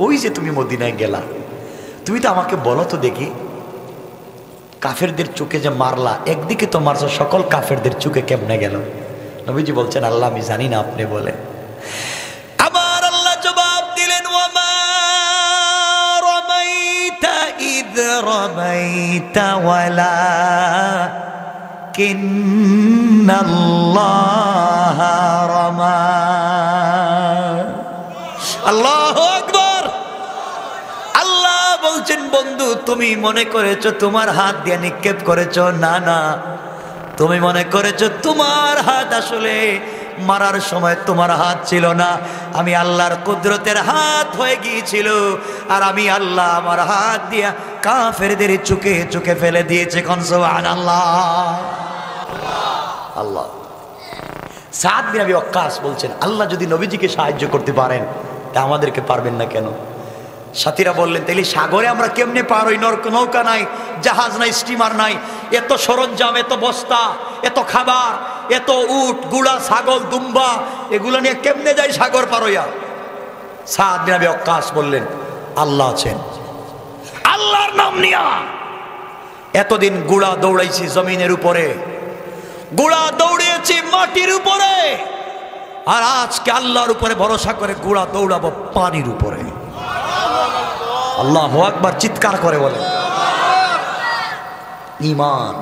ওই যে তুমি মদিনায় গেলা, তুমি তো আমাকে বলো তো দেখি, কাফেরদের চোখে যে মারলা, একদিকে তো মারছো, সকল কাফেরদের চোখে কেমনে গেল? নবীজি বলছেন আল্লাহ আমি জানি না, আপনি বলে। আবার আল্লাহ জবাব দিলেন ওয়ামা রামাইতা ইদ রামাইতা ওয়ালাকিন্নাল্লাহা রামা। আল্লাহু আকবার। আল্লাহ বলছেন বন্ধু তুমি মনে করেছো তোমার হাত দিয়ে নিক্ষেপ করেছো, না না, তুমি মনে করেছো তোমার হাত আসলে মারার সময় তোমার হাত ছিল না, আমি আল্লাহর কুদরতের হাত হয়ে গিয়েছিল, আর আমি আল্লাহ আমার হাত দিয়া কাফেরদের চুকে চুকে ফেলে দিয়েছে। কোন সুবহানাল্লাহ। আল্লাহ। সাদ বিন আবি ওয়াক্কাস বলছেন আল্লাহ যদি নবীজিকে সাহায্য করতে পারেন তা আমাদেরকে পারবেন না কেন? সাথীরা বললেন তাইলে সাগরে আমরা কেমনে পার হই? নৌকা নাই, জাহাজ নাই, স্টিমার নাই, এত সরঞ্জাম, এত বস্তা, এত খাবার, এত উট, গুড়া, ছাগল, দুম্বা, এগুলো নিয়ে কেমনে যাই সাগর পার হইয়া? সাদ বিন আবি ওয়াক্কাস বললেন আল্লাহ আছেন, আল্লাহর নাম নিয়া এতদিন গুড়া দৌড়াইছি জমিনের উপরে, গুড়া দৌড়িয়েছি মাটির উপরে, আর আজকে আল্লাহর উপরে ভরসা করে গুড়া দৌড়াবো পানির উপরে। আল্লাহু আকবার, চিৎকার করে বলেন ঈমান।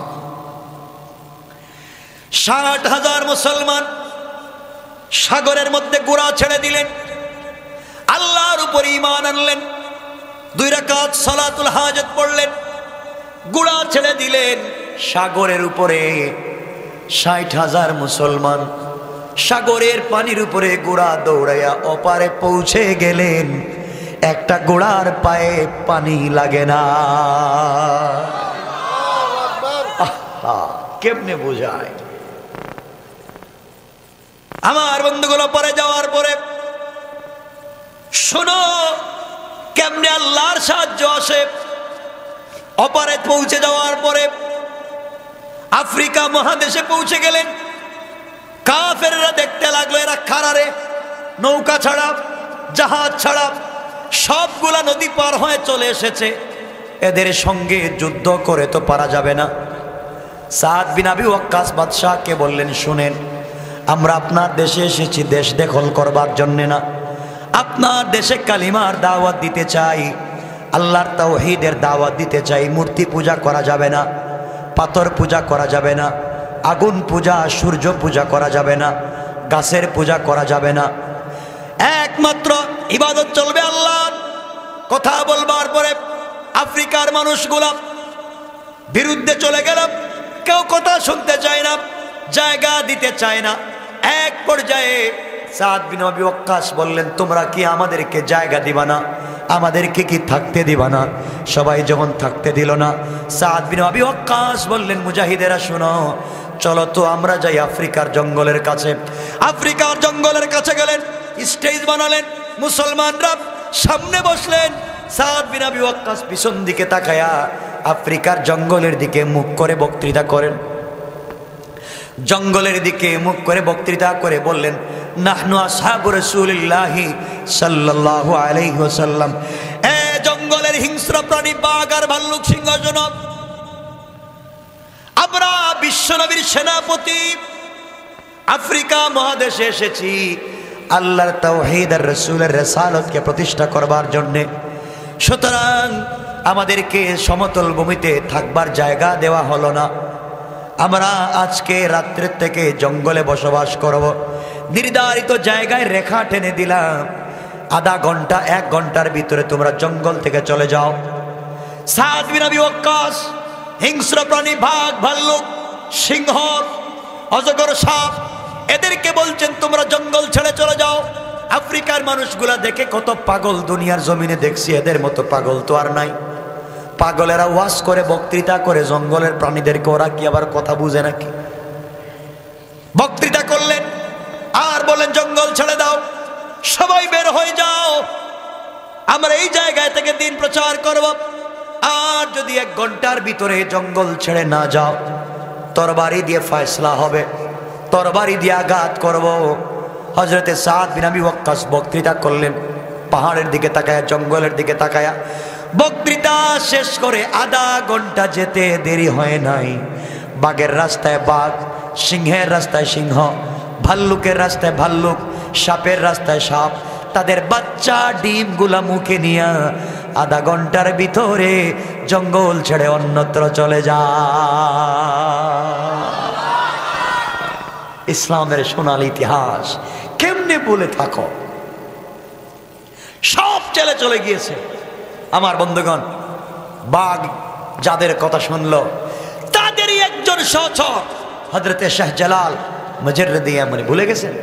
60,000 মুসলমান সাগরের মধ্যে গুড়া ছেড়ে দিলেন, আল্লাহর উপর ঈমান আনলেন, 2 রাকাত সালাতুল হাজত পড়লেন, গুড়া ছেড়ে দিলেন সাগরের উপরে। 60,000 মুসলমান সাগরের পানির উপরে গুড়া দৌড়াইয়া ওপারে পৌঁছে গেলেন, একটা গোড়ার পায়ে পানি লাগে না। কেমনে বোঝায়? আমার বন্ধুগুলো পরে যাওয়ার পরে শোনো কেমনে আল্লাহর সাহায্য আসে। ওপারে পৌঁছে যাওয়ার পরে আফ্রিকা মহাদেশে পৌঁছে গেলেন। কাফেররা দেখতে লাগলো এরা খারারে, নৌকা ছাড়া, জাহাজ ছাড়া সবগুলা নদী পার হয়ে চলে এসেছে, এদের সঙ্গে যুদ্ধ করে তো পারা যাবে না। সাদ বিন আবি ওয়াক্কাস বাদশাহকে বললেন শুনেন, আমরা আপনার দেশে এসেছি দেশ দখল করবার জন্য না, আপনার দেশে কালিমার দাওয়াত দিতে চাই, আল্লাহর তাওহীদের দাওয়াত দিতে চাই। মূর্তি পূজা করা যাবে না, পাথর পূজা করা যাবে না, আগুন পূজা, সূর্য পূজা করা যাবে না, গাছের পূজা করা যাবে না, একমাত্র ইবাদত চলবে আল্লাহ। কথা বলবার পরে আফ্রিকার মানুষগুলা বিরুদ্ধে চলে গেল, কেউ কথা শুনতে চায় না, জায়গা দিতে চায় না। এক পর্যায়ে সাদ বিন আবি ওয়াক্কাস বললেন তোমরা কি আমাদেরকে জায়গা দিবা না, আমাদেরকে কি থাকতে দিবা না? সবাই যখন থাকতে দিল না, সাদ বিন আবি ওয়াক্কাস বললেন মুজাহিদেরা শোনো, চলো তো আমরা যাই আফ্রিকার জঙ্গলের কাছে। আফ্রিকার জঙ্গলের কাছে গেলেন, স্টেজ বানালেন, মুসলমানরা সামনে বসলেন, সাদ বিন আবি ওয়াক্কাস পিছন দিকে তাকায়া আফ্রিকার জঙ্গলের দিকে মুখ করে বক্তৃতা করেন। জঙ্গলের দিকে মুখ করে বক্তৃতা করে বললেন, নাহনু আসহাবু রাসূলিল্লাহি সাল্লাল্লাহু আলাইহি ওয়াসাল্লাম, এ জঙ্গলের হিংস্র প্রাণী বাঘ আর ভাল্লুক সিংহ জনক, আমরা বিশ্বনবীর সেনাপতি আফ্রিকা মহাদেশে এসেছি আল্লাহর তাওহীদ আর রাসূলের রিসালাতকে প্রতিষ্ঠা করবার জন্যে। সুতরাং আমাদেরকে সমতল ভূমিতে থাকবার জায়গা দেওয়া হলো না, আমরা আজকে রাত্রের থেকে জঙ্গলে বসবাস করব। নির্ধারিত জায়গায় রেখা টেনে দিলাম, আধা ঘন্টা 1 ঘন্টার ভিতরে তোমরা জঙ্গল থেকে চলে যাও। সাদ বিন আবি ওয়াক্কাস হিংস্র প্রাণী বাঘ ভাল্লুক সিংহ অজগর সাপ এদেরকে বলছেন তোমরা জঙ্গল ছেড়ে চলে যাও। আফ্রিকার মানুষগুলা দেখে কত পাগল দুনিয়ার জমিনে দেখছি, এদের মতো পাগল তো আর নাই। পাগলেরা ওয়াজ করে বক্তৃতা করে জঙ্গলের প্রাণীদেরকে, ওরা কি আবার কথা বুঝে নাকি? বক্তৃতা করলেন আর বলেন জঙ্গল ছেড়ে দাও, সবাই বের হয়ে যাও, আমরা এই জায়গায় থেকে দিন প্রচার করব। আর যদি 1 ঘন্টার ভিতরে জঙ্গল ছেড়ে না যাও, তরবারি দিয়ে ফয়সলা হবে, তরবারি দিয়ে আঘাত করব। হযরতে সাদ বিন আবি ওয়াক্কাস বক্তৃতা করলেন, পাহাড়ের দিকে তাকায়া জঙ্গলের দিকে তাকায়া বক্তৃতা শেষ করে আধা ঘন্টা যেতে দেরি হয় নাই। বাঘের রাস্তায় বাঘ, সিংহের রাস্তায় সিংহ, ভাল্লুকের রাস্তায় ভাল্লুক, সাপের রাস্তায় সাপ, তাদের বাচ্চা ডিমগুলা মুখে নিয়ে আধা ঘন্টার ভিতরে জঙ্গল ছেড়ে অন্যত্র চলে যায়। ইসলামের সোনালী ইতিহাস কেমনে বলে থাকো, সব ছেলে চলে গিয়েছে। আমার বন্ধুগণ, বাঘ যাদের কথা শুনলো তাদেরই একজন সহচর হযরতে শাহজালাল মুজাররিদি ইয়ামানি ভুলে গেছেন।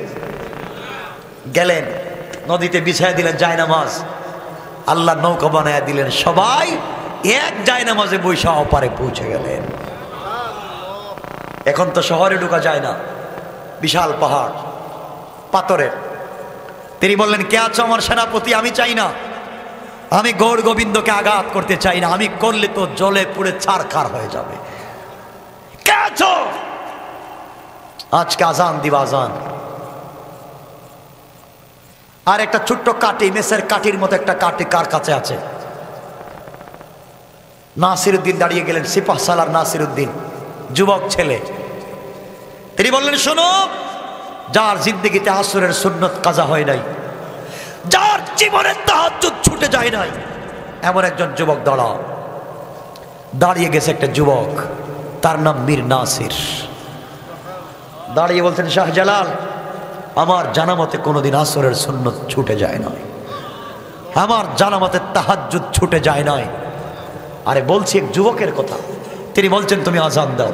গেলেন নদীতে বিছায়া দিলেন জায়নামাজ, আল্লাহ নৌকা বানায়া দিলেন, সবাই এক জায়নামাজে বৈশা ওপারে পৌঁছে গেলেন। এখন তো শহরে ঢোকা যায় না, বিশাল পাহাড় পাথরের। তিনি বললেন, কে আছো আমার সেনাপতি? আমি চাই না, আমি গৌর গোবিন্দকে আঘাত করতে চাই না, আমি করলে তো জলে পুড়ে ছারখার হয়ে যাবে। কে আছো? আজকে আজান দিবা, আজান। আর একটা ছোট্ট কাঠি, মেসের কাঠির মতো একটা কাঠি কার কাছে আছে? নাসিরউদ্দিন দাঁড়িয়ে গেলেন, সিপাহ সালার নাসিরউদ্দিন, যুবক ছেলে। তিনি বললেন, শোনো, যার জিন্দেগিতে আসরের সুন্নত কাজা হয় নাই, যার জীবনের তাহাজ্জুদ ছুটে যায় নাই, এমন একজন যুবক দাঁড়াও। দাঁড়িয়ে গেছে একটা যুবক, তার নাম মীর নাসির। দাঁড়িয়ে বলছেন, শাহজালাল, আমার জানামতে কোনোদিন আসরের সুন্নত ছুটে যায় নাই, আমার জানামতে তাহাজ্জুদ ছুটে যায় নাই। আরে বলছি এক যুবকের কথা। তিনি বলছেন, তুমি আজান দাও।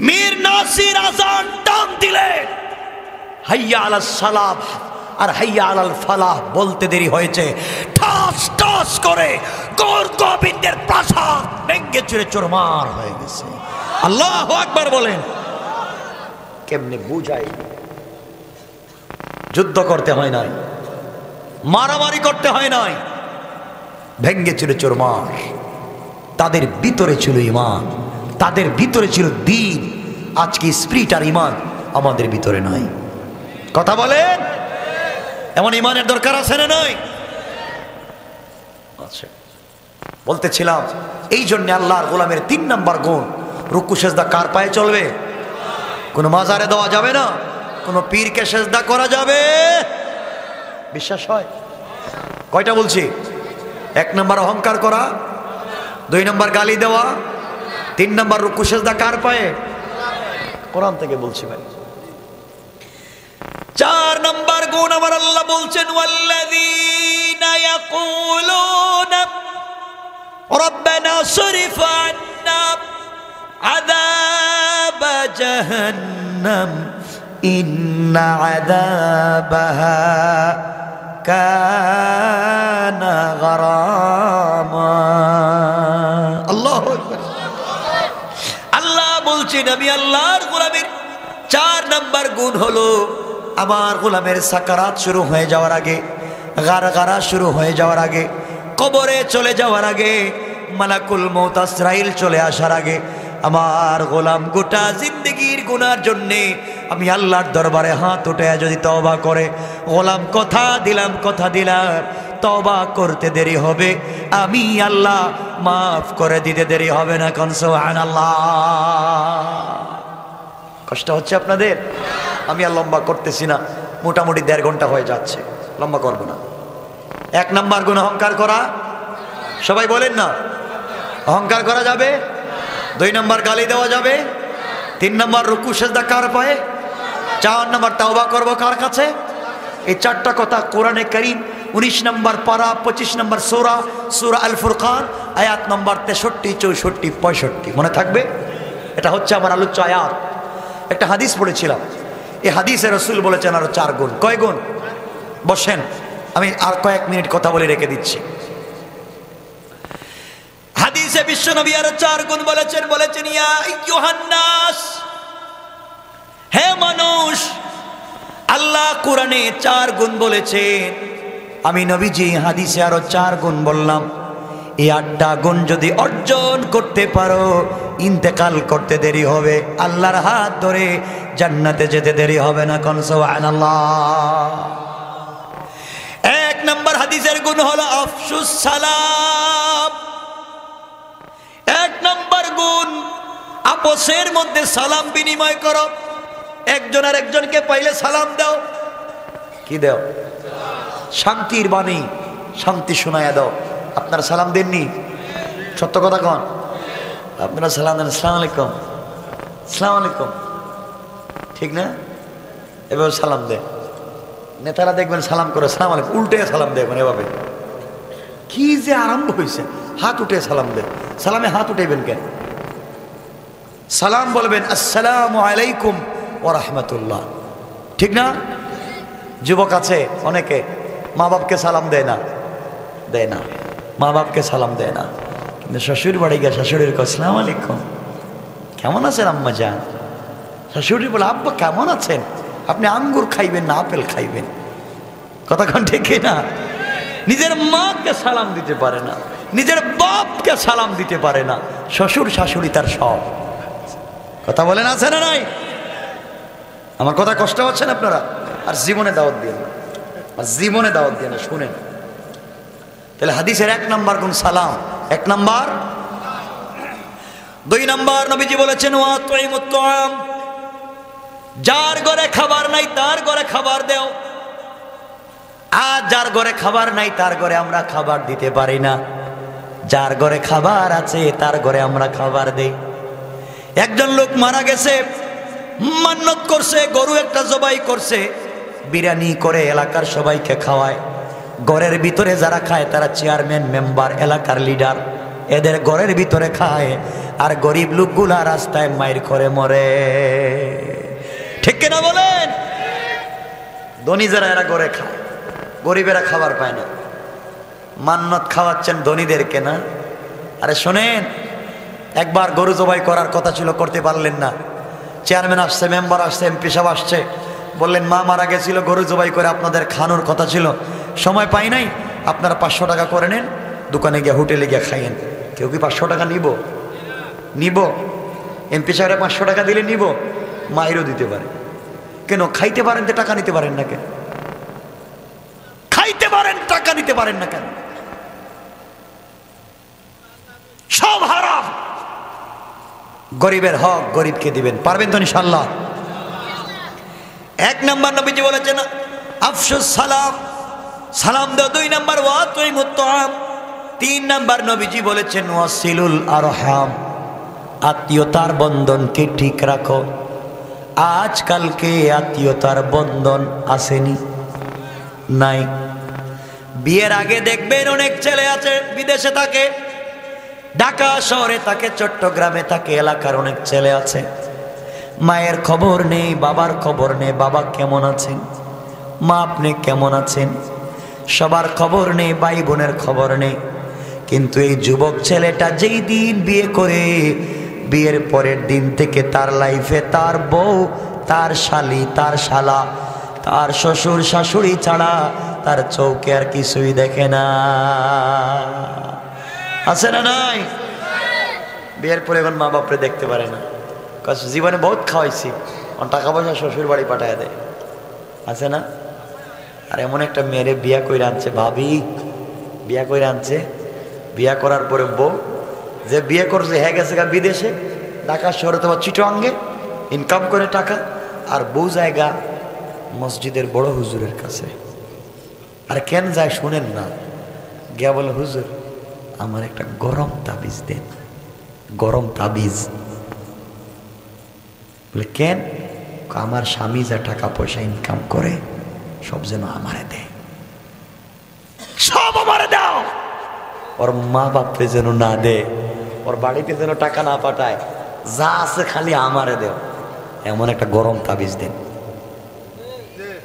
মীর নাসির আজান টান দিলেন, হাইয়া আলাস সালাহ আর হাইয়া আলাল ফালাহ বলতে দেরি হয়েছে, ঠাস ঠাস করে গৌর গোবিন্দের প্রাসাদ ভেঙে চুরে চুরমার হয়ে গেছে। আল্লাহু আকবার বলেন। কেমনে বুঝাই? যুদ্ধ করতে হয় নাই, মারামারি করতে হয় নাই, ভেঙে চুরে চুরমার। তাদের ভিতরে ছিল ঈমান, তাদের ভিতরে ছিল দ্বীন। আজকে স্পিরিট আর ঈমান আমাদের ভিতরে নাই। কথা বলেন, এমন ঈমানের দরকার আছে না নাই? আচ্ছা, বলতেছিলাম এই জন্য আল্লাহর গোলামের 3 নাম্বার গুণ, রুকু সেজদা কার পায়ে চলবে? কোনো মাজারে দেওয়া যাবে না, কোনো পীরকে সেজদা করা যাবে? বিশ্বাস হয়? কয়টা বলছি? 1 নাম্বার অহংকার করা, 2 নাম্বার গালি দেওয়া, 3 নাম্বার রুকু সেজদা কার পায়ে? কোরআন থেকে বলছি ভাই। 4 নাম্বার গুণ আমার আল্লাহ বলছেন, ওয়াল্লাযীনা ইয়াকুলুনা রাব্বানা সরিফ আন্না আযাব জাহান্নাম ইন্না আযাবাহা কানা গরামা। আল্লাহু আকবার। আল্লাহ বলছেন, আমি আল্লাহর গোলামের 4 নাম্বার গুণ হলো, আমার গোলামের সাকারাত শুরু হয়ে যাওয়ার আগে, গারগারা শুরু হয়ে যাওয়ার আগে, কবরে চলে যাওয়ার আগে, মালাকুল মউত আজরাইল চলে আসার আগে আমার গোলাম গোটা জিন্দগির গুনার জন্যে আমি আল্লাহর দরবারে হাত উঠে যদি তওবা করে, গোলাম কথা দিলাম তওবা করতে দেরি হবে, আমি আল্লাহ মাফ করে দিতে দেরি হবে না। কোন সুবহানাল্লাহ। কষ্ট হচ্ছে আপনাদের? আমি আর লম্বা করতেছি না, মোটামুটি 1.5 ঘন্টা হয়ে যাচ্ছে, লম্বা করব না। 1 নাম্বার গুণ অহংকার করা। সবাই বলেন না, অহংকার করা যাবে? 2 নাম্বার গালি দেওয়া যাবে? 3 নাম্বার রুকু সিজদা কার পায়ে? 4 নাম্বার তওবা করব কার কাছে? এই 4টা কথা কোরআনে কারীম 19 নম্বর পারা 25 নম্বর সূরা আল ফুরকান আয়াত নম্বর 63, 64, 65 মনে থাকবে। এটা হচ্ছে আমার আলোচ্য আয়াত। একটা হাদিস পড়েছিলাম, এই হাদিসে রাসূল বলেছেন আরো 4 গুণ। কয় গুণ? বসেন, আমি আর কয়েক মিনিট কথা বলে রেখে দিচ্ছি। হাদিসে বিশ্বনবী আরো 4 গুণ বলেছেন ইয়া আইয়ুহান নাস, হে মানুষ। আল্লাহ কোরআনে 4 গুণ বলেছেন, আমি নবীজি হাদিসে আরো 4 গুণ বললাম। এই 8টা গুণ যদি অর্জন করতে পারো, ইন্তেকাল করতে দেরি হবে, আল্লাহর হাত ধরে জান্নাতে যেতে দেরি হবে না। কোন সুবহানাল্লাহ। 1 নম্বর হাদিসের গুণ হলো আফশুস সালাম। 1 নম্বর গুণ, আপসের মধ্যে সালাম বিনিময় করো। একজন আর একজনকে পাইলে সালাম দাও। কি দাও? শান্তির বাণী, শান্তি শোনায়া দাও। আপনারা সালাম দেননি? সত্য কথা কন, আপনারা সালাম দেন। আসসালামু আলাইকুম, আসসালামু আলাইকুম, ঠিক না? এভাবে সালাম দেয় নেতারা, দেখবেন সালাম করে আসসালামু আলাইকুম, উল্টে সালাম দেখবেন এভাবে। কি যে আরম্ভ হয়েছে, হাত উঠে সালাম দেয়। সালামে হাত উঠাইবেন কেন? সালাম বলবেন আসসালামু আলাইকুম ওয়া রাহমাতুল্লাহ, ঠিক না? যুবক আছে অনেকে মা বাপকে সালাম দেয় না, মা বাপকে সালাম দেয় না, কিন্তু শ্বশুর বাড়ি গিয়ে শাশুড়ির কে আসসালামু আলাইকুম, কেমন আছেন আম্মা জান? শাশুড়ি বলে আব্বা কেমন আছেন? আপনি আঙ্গুর খাইবেন না আপেল খাইবেন? কতক্ষণ ঠিক না? নিজের মাকে সালাম দিতে পারে না, নিজের বাপকে সালাম দিতে পারে না, শ্বশুর শাশুড়ি তার সব। কথা বলেন, আছে না নাই? আমার কথা কষ্ট হচ্ছেন আপনারা? আর জীবনে দাওয়াত দিয়ে না, আর জীবনে দাওয়াত দিয়ে না, শুনেন। তাহলে হাদিসের 1 নম্বর গুণ সালাম। 1 নম্বর। 2 নম্বর নবীজি বলেছেন ওয়া তুইমুত তুআম, যার ঘরে খাবার নাই তার ঘরে খাবার দাও। আর যার ঘরে খাবার নাই তার ঘরে আমরা খাবার দিতে পারি না, যার ঘরে খাবার আছে তার ঘরে আমরা খাবার দেই। একজন লোক মারা গেছে, মান্নত করছে, গরু একটা জবাই করছে, বিরিয়ানি করে এলাকার সবাইকে খাওয়ায়। ঘরের ভিতরে যারা খায় তারা চেয়ারম্যান, মেম্বার, এলাকার লিডার, এদের ঘরের ভিতরে খায়, আর গরিব লোকগুলা রাস্তায় মাইর করে মরে। ঠিক কিনা বলেন? ধনী যারা এরা ঘরে খায়, গরিবেরা খাবার পায় না। মান্নত খাওয়াচ্ছেন ধনীদেরকে না? আরে শোনেন, একবার গরু জবাই করার কথা ছিল, করতে পারলেন না। চেয়ারম্যান আসছে, মেম্বার আসছে, এমপি সাহেব আসছে, বললেন মা মারা গেছিল, গরু জবাই করে আপনাদের খানোর কথা ছিল, সময় পাই নাই, আপনারা 500 টাকা করে নেন, দোকানে গিয়ে হোটেলে গিয়ে খাইয়েন। কেউ কি 500 টাকা নিব? এমপি সাহেবের 500 টাকা দিলে নিব? মাইরও দিতে পারে। কেন? খাইতে পারেন তো টাকা নিতে পারেন না কেন? খাইতে পারেন, টাকা নিতে পারেন না কেন? সব হারাম। গরিবের হক গরিবকে দিবেন, পারবেন তো ইনশাআল্লাহ? 1 নম্বর নবীজি বলেছেন আফশুস সালাম, সালাম দাও। 2 নম্বর ওয়া তুইমুত তুআম। 3 নম্বর নবীজি বলেছেন ওয়াসিলুল আরহাম, আত্মীয়তার বন্ধনকে ঠিক রাখো। আজকালকে আত্মীয়তার বন্ধন আসেনি, নাই। বিয়ের আগে দেখবেন অনেক ছেলে আছে বিদেশে থাকে, ঢাকা শহরে থাকে, চট্টগ্রামে থাকে, এলাকার অনেক ছেলে আছে, মায়ের খবর নেই, বাবার খবর নেই, বাবা কেমন আছেন, মা আপনি কেমন আছেন, সবার খবর নেই, ভাই বোনের খবর নেই। কিন্তু এই যুবক ছেলেটা যেই দিন বিয়ে করে, বিয়ের পরের দিন থেকে তার লাইফে তার বউ, তার শালি, তার শালা, তার শ্বশুর শাশুড়ি ছাড়া তার চৌকে আর কিছুই দেখে না। আছে না নাই? বিয়ের পরে এখন মা বাপরে দেখতে পারে না, জীবনে বহুত খাওয়াইছি, টাকা পয়সা শ্বশুর বাড়ি পাঠায় দেয়, আছে না? আর এমন একটা মেয়েরে বিয়া করে আনছে, ভাবি বিয়া করে আনছে, বিয়া করার পরে বউ যে বিয়ে করছে হ্যাঁ গেছে গা বিদেশে, ঢাকা শহরে তোমার চিটোয়াঙ্গে ইনকাম করে টাকা, আর বউ জায়গা মসজিদের বড় হুজুরের কাছে। আর কেন যায় শুনেন না, গিয়া বলে হুজুর আমার একটা গরম তাবিজ দেন, গরম তাবিজ। বলে কেন? আমার স্বামী যা টাকা পয়সা ইনকাম করে সব যেন আমারে দেয়, সব আমারে দাও, ওর মা বাপকে যেন না দে, ওর বাড়িতে যেন টাকা না পাঠায়, যা আছে খালি আমারে দেও, এমন একটা গরম তাবিজ দেন।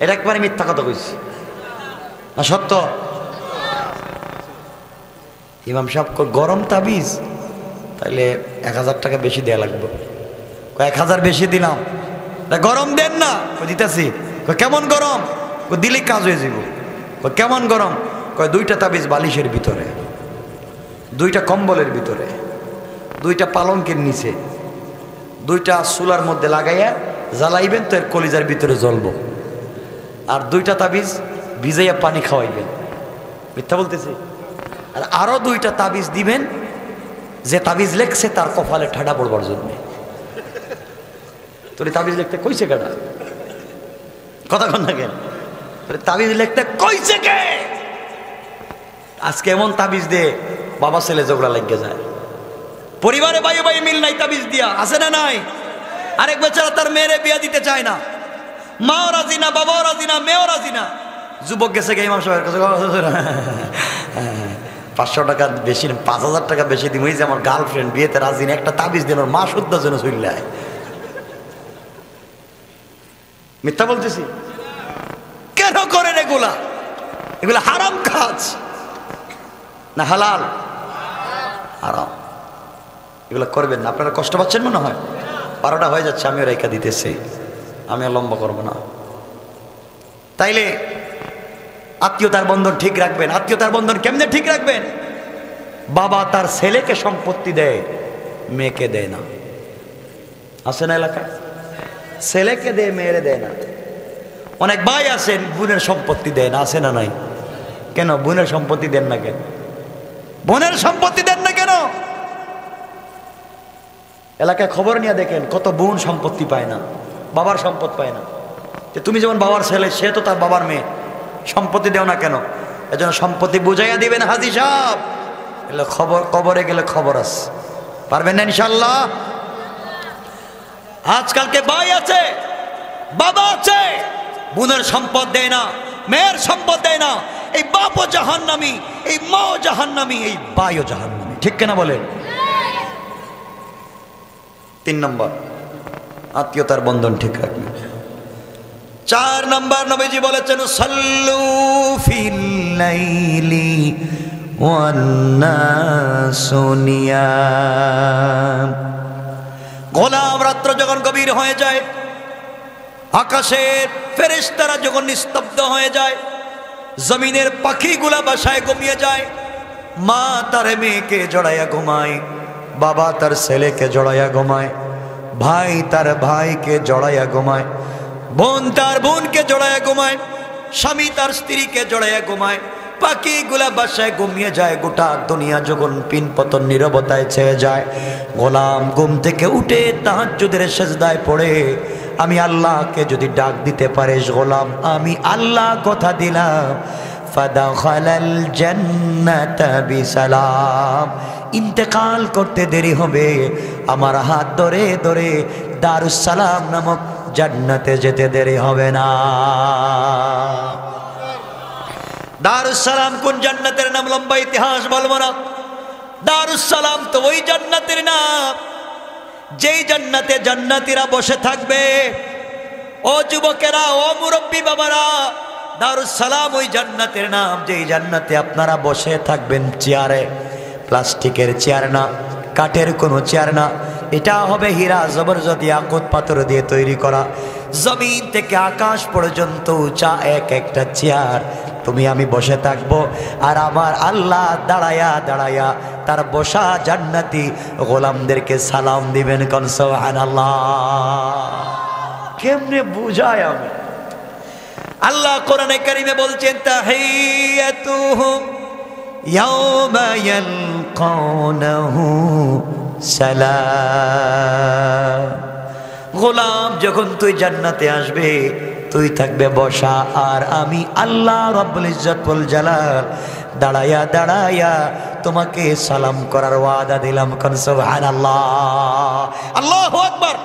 এটা একবারে মিথ্যা কথা কইছি না সত্য? ইমাম সাহেব গরম তাবিজ, তাহলে 1000 টাকা বেশি দেয়া লাগবে। 1000 বেশি দিলাম, গরম দেন না, দিতেছি। কেমন গরম? দিলে কাজ হয়ে যাব। কেমন গরম? 2টা তাবিজ বালিশের ভিতরে, 2টা কম্বলের ভিতরে, 2টা পালঙ্কের নিচে, 2টা চুলার মধ্যে লাগাইয়া জ্বালাইবেন তো এর কলিজার ভিতরে জ্বলবো, আর 2টা তাবিজ ভিজাইয়া পানি খাওয়াইবেন। মিথ্যা বলতেছি? আর আরো 2টা তাবিজ দিবেন, যে তাবিজ লেখছে তার কপালে ঠাডা পড়বার জন্য। তোর তাবিজ লিখতে কইছে কেডা? কথা কন না কেন? তোর তাবিজ লিখতে কইছে কে? আজকে এমন তাবিজ দে বাবা ছেলে ঝগড়া লেগে যায়, পরিবারে ভাই ভাই মিল নাই তাবিজ দিয়া, আছে না নাই? আরেক বেচারা তার মেয়েরে বিয়া দিতে চায় না, মাও রাজি না, বাবাও রাজি না, মেয়েও রাজি না। যুবক গেছে গে ইমাম সাহেবের কাছে, 500 টাকা বেশি, 5000 টাকা বেশি দিব, যে আমার গার্লফ্রেন্ড বিয়েতে রাজি না, একটা তাবিজ দিন, ওর মা শুদ্ধ যেন চললায়। মিথ্যা বলতেছি? কেন করেন এগুলা? এগুলা হারাম কাজ না হালাল? হারাম। এগুলো করবেন না। আপনারা কষ্ট পাচ্ছেন মনে হয়? 12টা হয়ে যাচ্ছে, আমিও রেখা দিতেছি, আমি আর লম্বা করবো না। তাইলে আত্মীয়তার বন্ধন ঠিক রাখবেন। আত্মীয়তার বন্ধন কেমনে ঠিক রাখবেন? বাবা তার ছেলেকে সম্পত্তি দেয়, মেয়েকে দেয় না, আছে না এলাকায়? ছেলেকে দেয়, মেয়েরে দেয় না। অনেক ভাই আছেন বোনের সম্পত্তি দেয় না, আছে না নাই? কেন বোনের সম্পত্তি দেন না কেন? বোনের সম্পত্তি দেন না কেন? এলাকায় খবর নিয়ে দেখেন কত বোন সম্পত্তি পায় না, বাবার সম্পদ পায় না। তুমি যেমন বাবার ছেলে, সে তো তার বাবার মেয়ে, সম্পত্তি দেও না কেন? এজন্য সম্পত্তি বুঝাইয়া দিবেন হাজী সাহেব, এলে খবর, কবরে গেলে খবর আছে, পারবেন না ইনশাল্লাহ? আজকালকে ভাই আছে, বাবা আছে, বোনের সম্পদ দেয় না, মেয়ের সম্পদ দেয় না। এই বাপও জাহান্নামী, এই মাও জাহান্নামী, এই ভাইও জাহান্নামী। ঠিক কিনা বলেন? 3 নম্বর, আত্মীয়তার বন্ধন ঠিক রাখবেন। 4 নম্বর, নবীজি বলেছেন সাল্লু ফিল লাইলি ওয়ান নাসু নিয়াম। গোলাম রাত্র যখন গভীর হয়ে যায়, আকাশের ফেরেশতারা যখন নিস্তব্ধ হয়ে যায়, জমিনের পাখিগুলা বাসায় ঘুমিয়ে যায়, মা তার মেয়েকে জড়াইয়া ঘুমায়, বাবা তার ছেলেকে জড়াইয়া ঘুমায়, ভাই তার ভাইকে জড়াইয়া ঘুমায়, বোন তার বোনকে জড়াইয়া ঘুমায়, স্বামী তার স্ত্রীকে জড়াইয়া ঘুমায়, পাখিগুলা বাসায় ঘুমিয়ে যায়, গোটা দুনিয়া যখন পিনপতন নীরবতায় ছেয়ে যায়, গোলাম ঘুম থেকে উঠে তাহাজ্জুদের সিজদায় পড়ে আমি আল্লাহকে যদি ডাক দিতে পারিস গোলাম, আমি আল্লাহ কথা দিলাম, ফাদাখালাল জান্নাতা বিসালাম, ইন্তেকাল করতে দেরি হবে, আমার হাত ধরে ধরে দারুস সালাম নামক জান্নাতে যেতে দেরি হবে না। দারুস সালাম কোন জান্নাতের নাম? লম্বা ইতিহাস বলবো না। দারুস সালাম তো ওই জান্নাতের নাম যেই জান্নাতে জান্নাতীরা বসে থাকবে। ও যুবকেরা, ও মুরব্বী বাবারা, দারুস সালাম ওই জান্নাতের নাম যেই জান্নাতে আপনারা বসে থাকবেন চেয়ারে, প্লাস্টিকের চেয়ার না, কাঠের কোনো চেয়ার না, এটা হবে হীরা জবরদস্ত ইয়াকুত পাথর দিয়ে তৈরি করা, জমিন থেকে আকাশ পর্যন্ত উঁচা এক একটা চেয়ার, তুমি আমি বসে থাকবো আর আমার আল্লাহ দাঁড়ায়া দাঁড়ায়া তার বসা জান্নাতি গোলামদেরকে সালাম দিবেন কোন সুবহানাল্লাহ। কেমনে বুঝায় আমি? আল্লাহ কোরআনে কারিমে বলছেন তাহিয়াতুহুম ইয়াওমা ইয়ালকাউনাহু সালাম। গোলাম যখন তুই জান্নাতে আসবে তুই থাকবে বসা আর আমি আল্লাহ রাব্বুল ইজ্জত ওয়াল জালাল দাঁড়ায়া দাঁড়ায়া তোমাকে সালাম করার ওয়াদা দিলাম কোন সুবহানাল্লাহ। আল্লাহু আকবার।